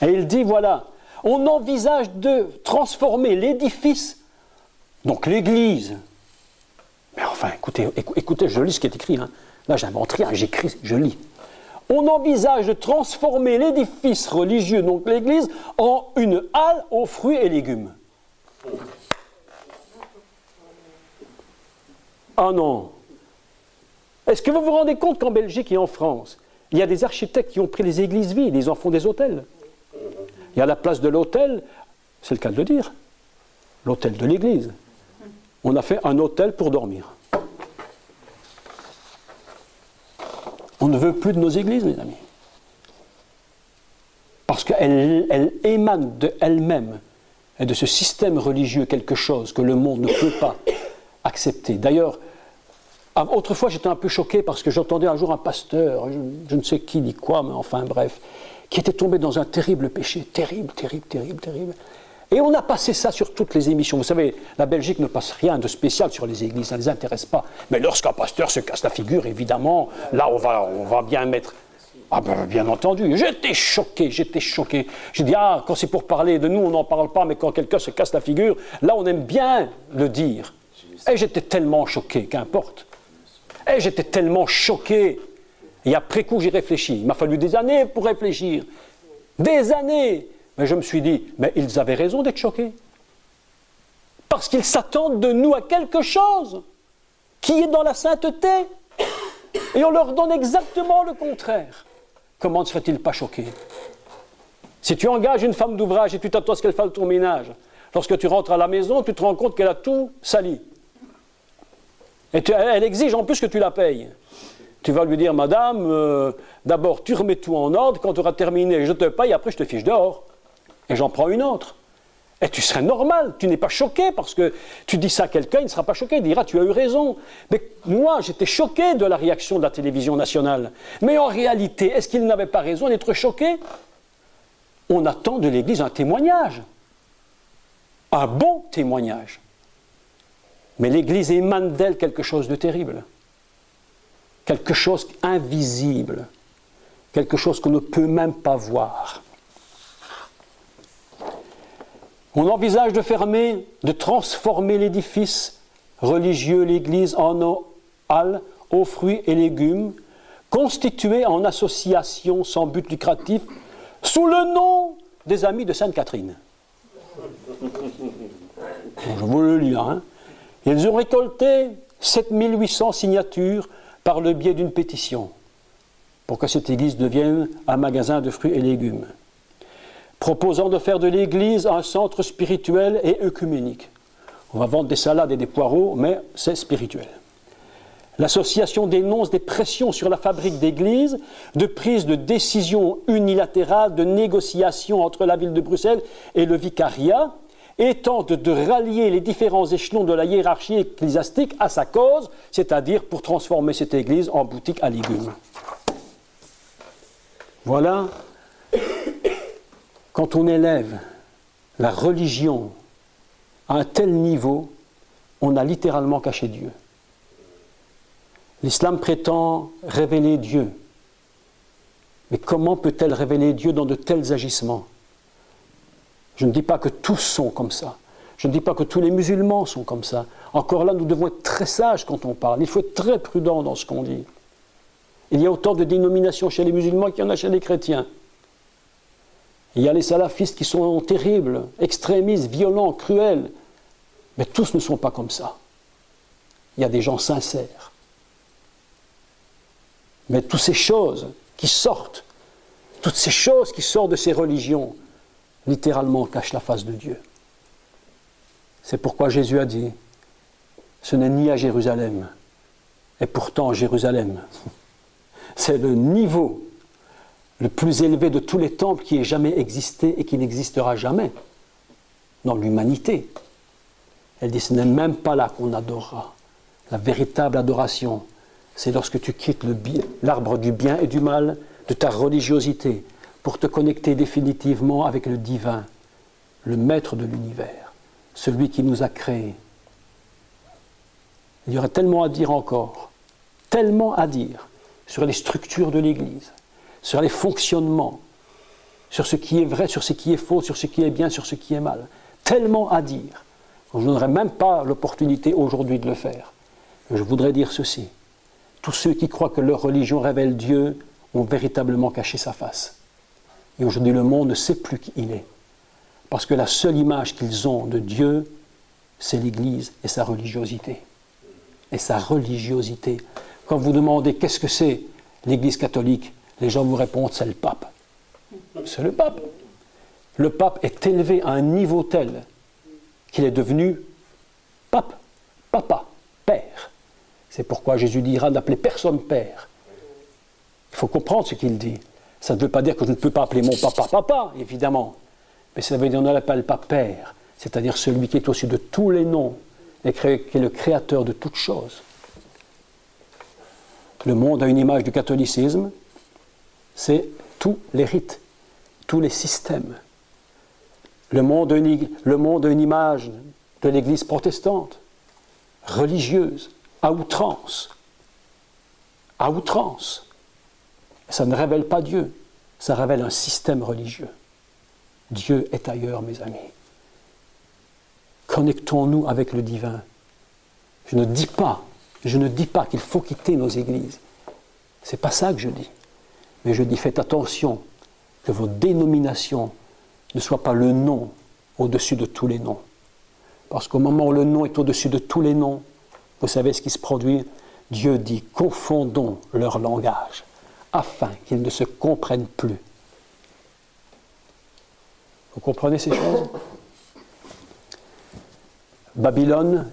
Et il dit, voilà, on envisage de transformer l'édifice, donc l'église. Mais enfin, écoutez, je lis ce qui est écrit. Hein. Là, j'invente rien, j'écris, je lis. On envisage de transformer l'édifice religieux, donc l'église, en une halle aux fruits et légumes. Ah non! Est-ce que vous vous rendez compte qu'en Belgique et en France, il y a des architectes qui ont pris les églises vides, ils en font des hôtels. Il y a la place de l'hôtel, c'est le cas de le dire, l'hôtel de l'église. On a fait un hôtel pour dormir. On ne veut plus de nos églises, mes amis. Parce qu'elles émanent de elles-mêmes et de ce système religieux quelque chose que le monde ne peut pas accepter. D'ailleurs, autrefois j'étais un peu choqué parce que j'entendais un jour un pasteur, je ne sais qui dit quoi, mais enfin bref, qui était tombé dans un terrible péché, terrible. Et on a passé ça sur toutes les émissions. Vous savez, la Belgique ne passe rien de spécial sur les églises, ça ne les intéresse pas. Mais lorsqu'un pasteur se casse la figure, évidemment, là on va bien mettre... Ah ben, bien entendu, j'étais choqué. J'ai dit, quand c'est pour parler de nous, on n'en parle pas, mais quand quelqu'un se casse la figure, là on aime bien le dire. Et j'étais tellement choqué, qu'importe. Et j'étais tellement choqué. Et après coup, j'ai réfléchi. Il m'a fallu des années pour réfléchir. Des années. Mais je me suis dit, mais ils avaient raison d'être choqués. Parce qu'ils s'attendent de nous à quelque chose qui est dans la sainteté. Et on leur donne exactement le contraire. Comment ne seraient-ils pas choqués? Si tu engages une femme d'ouvrage et tu t'attends à ce qu'elle fasse ton ménage, lorsque tu rentres à la maison, tu te rends compte qu'elle a tout sali. Et elle exige en plus que tu la payes. Tu vas lui dire, madame, d'abord tu remets tout en ordre, quand tu auras terminé, je te paye, après je te fiche dehors. Et j'en prends une autre. Et tu serais normal, tu n'es pas choqué, parce que tu dis ça à quelqu'un, il ne sera pas choqué, il dira, tu as eu raison. Mais moi, j'étais choqué de la réaction de la télévision nationale. Mais en réalité, est-ce qu'il n'avait pas raison d'être choqué? On attend de l'Église un témoignage. Un bon témoignage. Mais l'Église émane d'elle quelque chose de terrible. Quelque chose d'invisible. Quelque chose qu'on ne peut même pas voir. On envisage de fermer, de transformer l'édifice religieux, l'Église, en halle aux fruits et légumes, constituée en association sans but lucratif, sous le nom des Amis de Sainte-Catherine. Je vous le lis, hein. Ils ont récolté 7800 signatures par le biais d'une pétition pour que cette église devienne un magasin de fruits et légumes, proposant de faire de l'église un centre spirituel et œcuménique. On va vendre des salades et des poireaux, mais c'est spirituel. L'association dénonce des pressions sur la fabrique d'églises, de prise de décisions unilatérales, de négociations entre la ville de Bruxelles et le vicariat, et tente de rallier les différents échelons de la hiérarchie ecclésiastique à sa cause, c'est-à-dire pour transformer cette église en boutique à légumes. Voilà, quand on élève la religion à un tel niveau, on a littéralement caché Dieu. L'islam prétend révéler Dieu. Mais comment peut-elle révéler Dieu dans de tels agissements? Je ne dis pas que tous sont comme ça. Je ne dis pas que tous les musulmans sont comme ça. Encore là, nous devons être très sages quand on parle. Il faut être très prudent dans ce qu'on dit. Il y a autant de dénominations chez les musulmans qu'il y en a chez les chrétiens. Il y a les salafistes qui sont terribles, extrémistes, violents, cruels. Mais tous ne sont pas comme ça. Il y a des gens sincères. Mais toutes ces choses qui sortent, toutes ces choses qui sortent de ces religions, littéralement cachent la face de Dieu. C'est pourquoi Jésus a dit, ce n'est ni à Jérusalem, et pourtant Jérusalem, c'est le niveau le plus élevé de tous les temples qui ait jamais existé et qui n'existera jamais dans l'humanité. Elle dit, ce n'est même pas là qu'on adorera. La véritable adoration, c'est lorsque tu quittes l'arbre du bien et du mal, de ta religiosité, pour te connecter définitivement avec le divin, le maître de l'univers, celui qui nous a créés. Il y aurait tellement à dire encore, tellement à dire sur les structures de l'Église, sur les fonctionnements, sur ce qui est vrai, sur ce qui est faux, sur ce qui est bien, sur ce qui est mal. Tellement à dire. Je n'aurais même pas l'opportunité aujourd'hui de le faire. Je voudrais dire ceci. Tous ceux qui croient que leur religion révèle Dieu ont véritablement caché sa face. Et aujourd'hui, le monde ne sait plus qui il est. Parce que la seule image qu'ils ont de Dieu, c'est l'Église et sa religiosité. Et sa religiosité. Quand vous demandez qu'est-ce que c'est l'Église catholique, les gens vous répondent, c'est le pape. C'est le pape. Le pape est élevé à un niveau tel qu'il est devenu pape, papa, père. C'est pourquoi Jésus dira d'appeler personne père. Il faut comprendre ce qu'il dit. Ça ne veut pas dire que je ne peux pas appeler mon papa papa, évidemment. Mais ça veut dire qu'on ne l'appelle pas père, c'est-à-dire celui qui est au-dessus de tous les noms et qui est le créateur de toutes choses. Le monde a une image du catholicisme, c'est tous les rites, tous les systèmes. Le monde a une image de l'Église protestante, religieuse, à outrance. À outrance. Ça ne révèle pas Dieu, ça révèle un système religieux. Dieu est ailleurs, mes amis. Connectons-nous avec le divin. Je ne dis pas qu'il faut quitter nos églises. Ce n'est pas ça que je dis. Mais je dis, faites attention que vos dénominations ne soient pas le nom au-dessus de tous les noms. Parce qu'au moment où le nom est au-dessus de tous les noms, vous savez ce qui se produit? Dieu dit, confondons leur langage, afin qu'ils ne se comprennent plus. Vous comprenez ces choses? Babylone,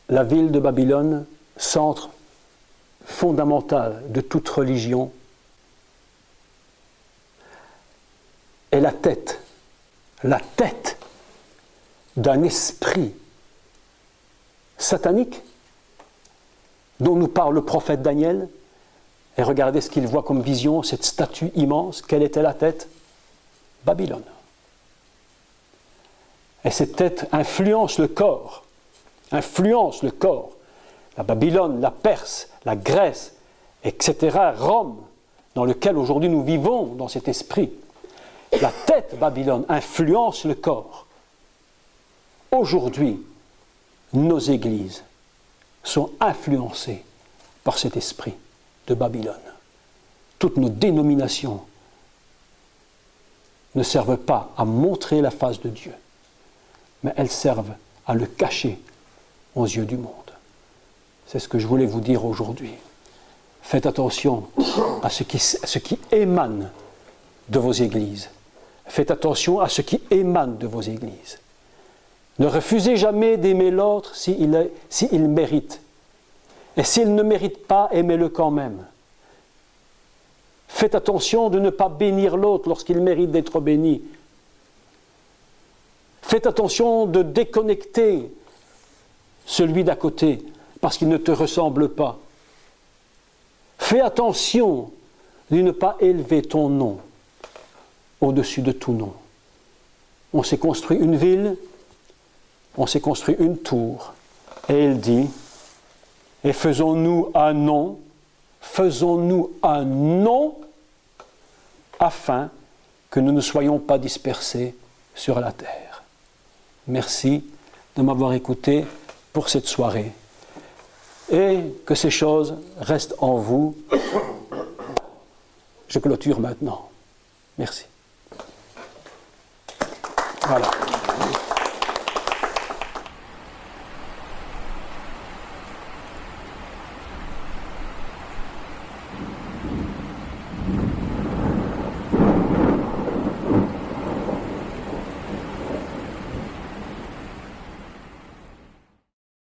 la ville de Babylone, centre fondamental de toute religion, est la tête d'un esprit satanique dont nous parle le prophète Daniel. Et regardez ce qu'il voit comme vision, cette statue immense. Quelle était la tête? Babylone. Et cette tête influence le corps. La Babylone, la Perse, la Grèce, etc., Rome, dans lequel aujourd'hui nous vivons dans cet esprit. La tête Babylone influence le corps. Aujourd'hui, nos églises sont influencées par cet esprit de Babylone. Toutes nos dénominations ne servent pas à montrer la face de Dieu, mais elles servent à le cacher aux yeux du monde. C'est ce que je voulais vous dire aujourd'hui. Faites attention à ce qui émane de vos églises. Faites attention à ce qui émane de vos églises. Ne refusez jamais d'aimer l'autre s'il mérite. Et s'il ne mérite pas, aimez-le quand même. Faites attention de ne pas bénir l'autre lorsqu'il mérite d'être béni. Faites attention de déconnecter celui d'à côté parce qu'il ne te ressemble pas. Fais attention de ne pas élever ton nom au-dessus de tout nom. On s'est construit une ville, on s'est construit une tour, et il dit, et faisons-nous un nom afin que nous ne soyons pas dispersés sur la terre. merci de m'avoir écouté pour cette soirée. Et que ces choses restent en vous. Je clôture maintenant. Merci. Voilà.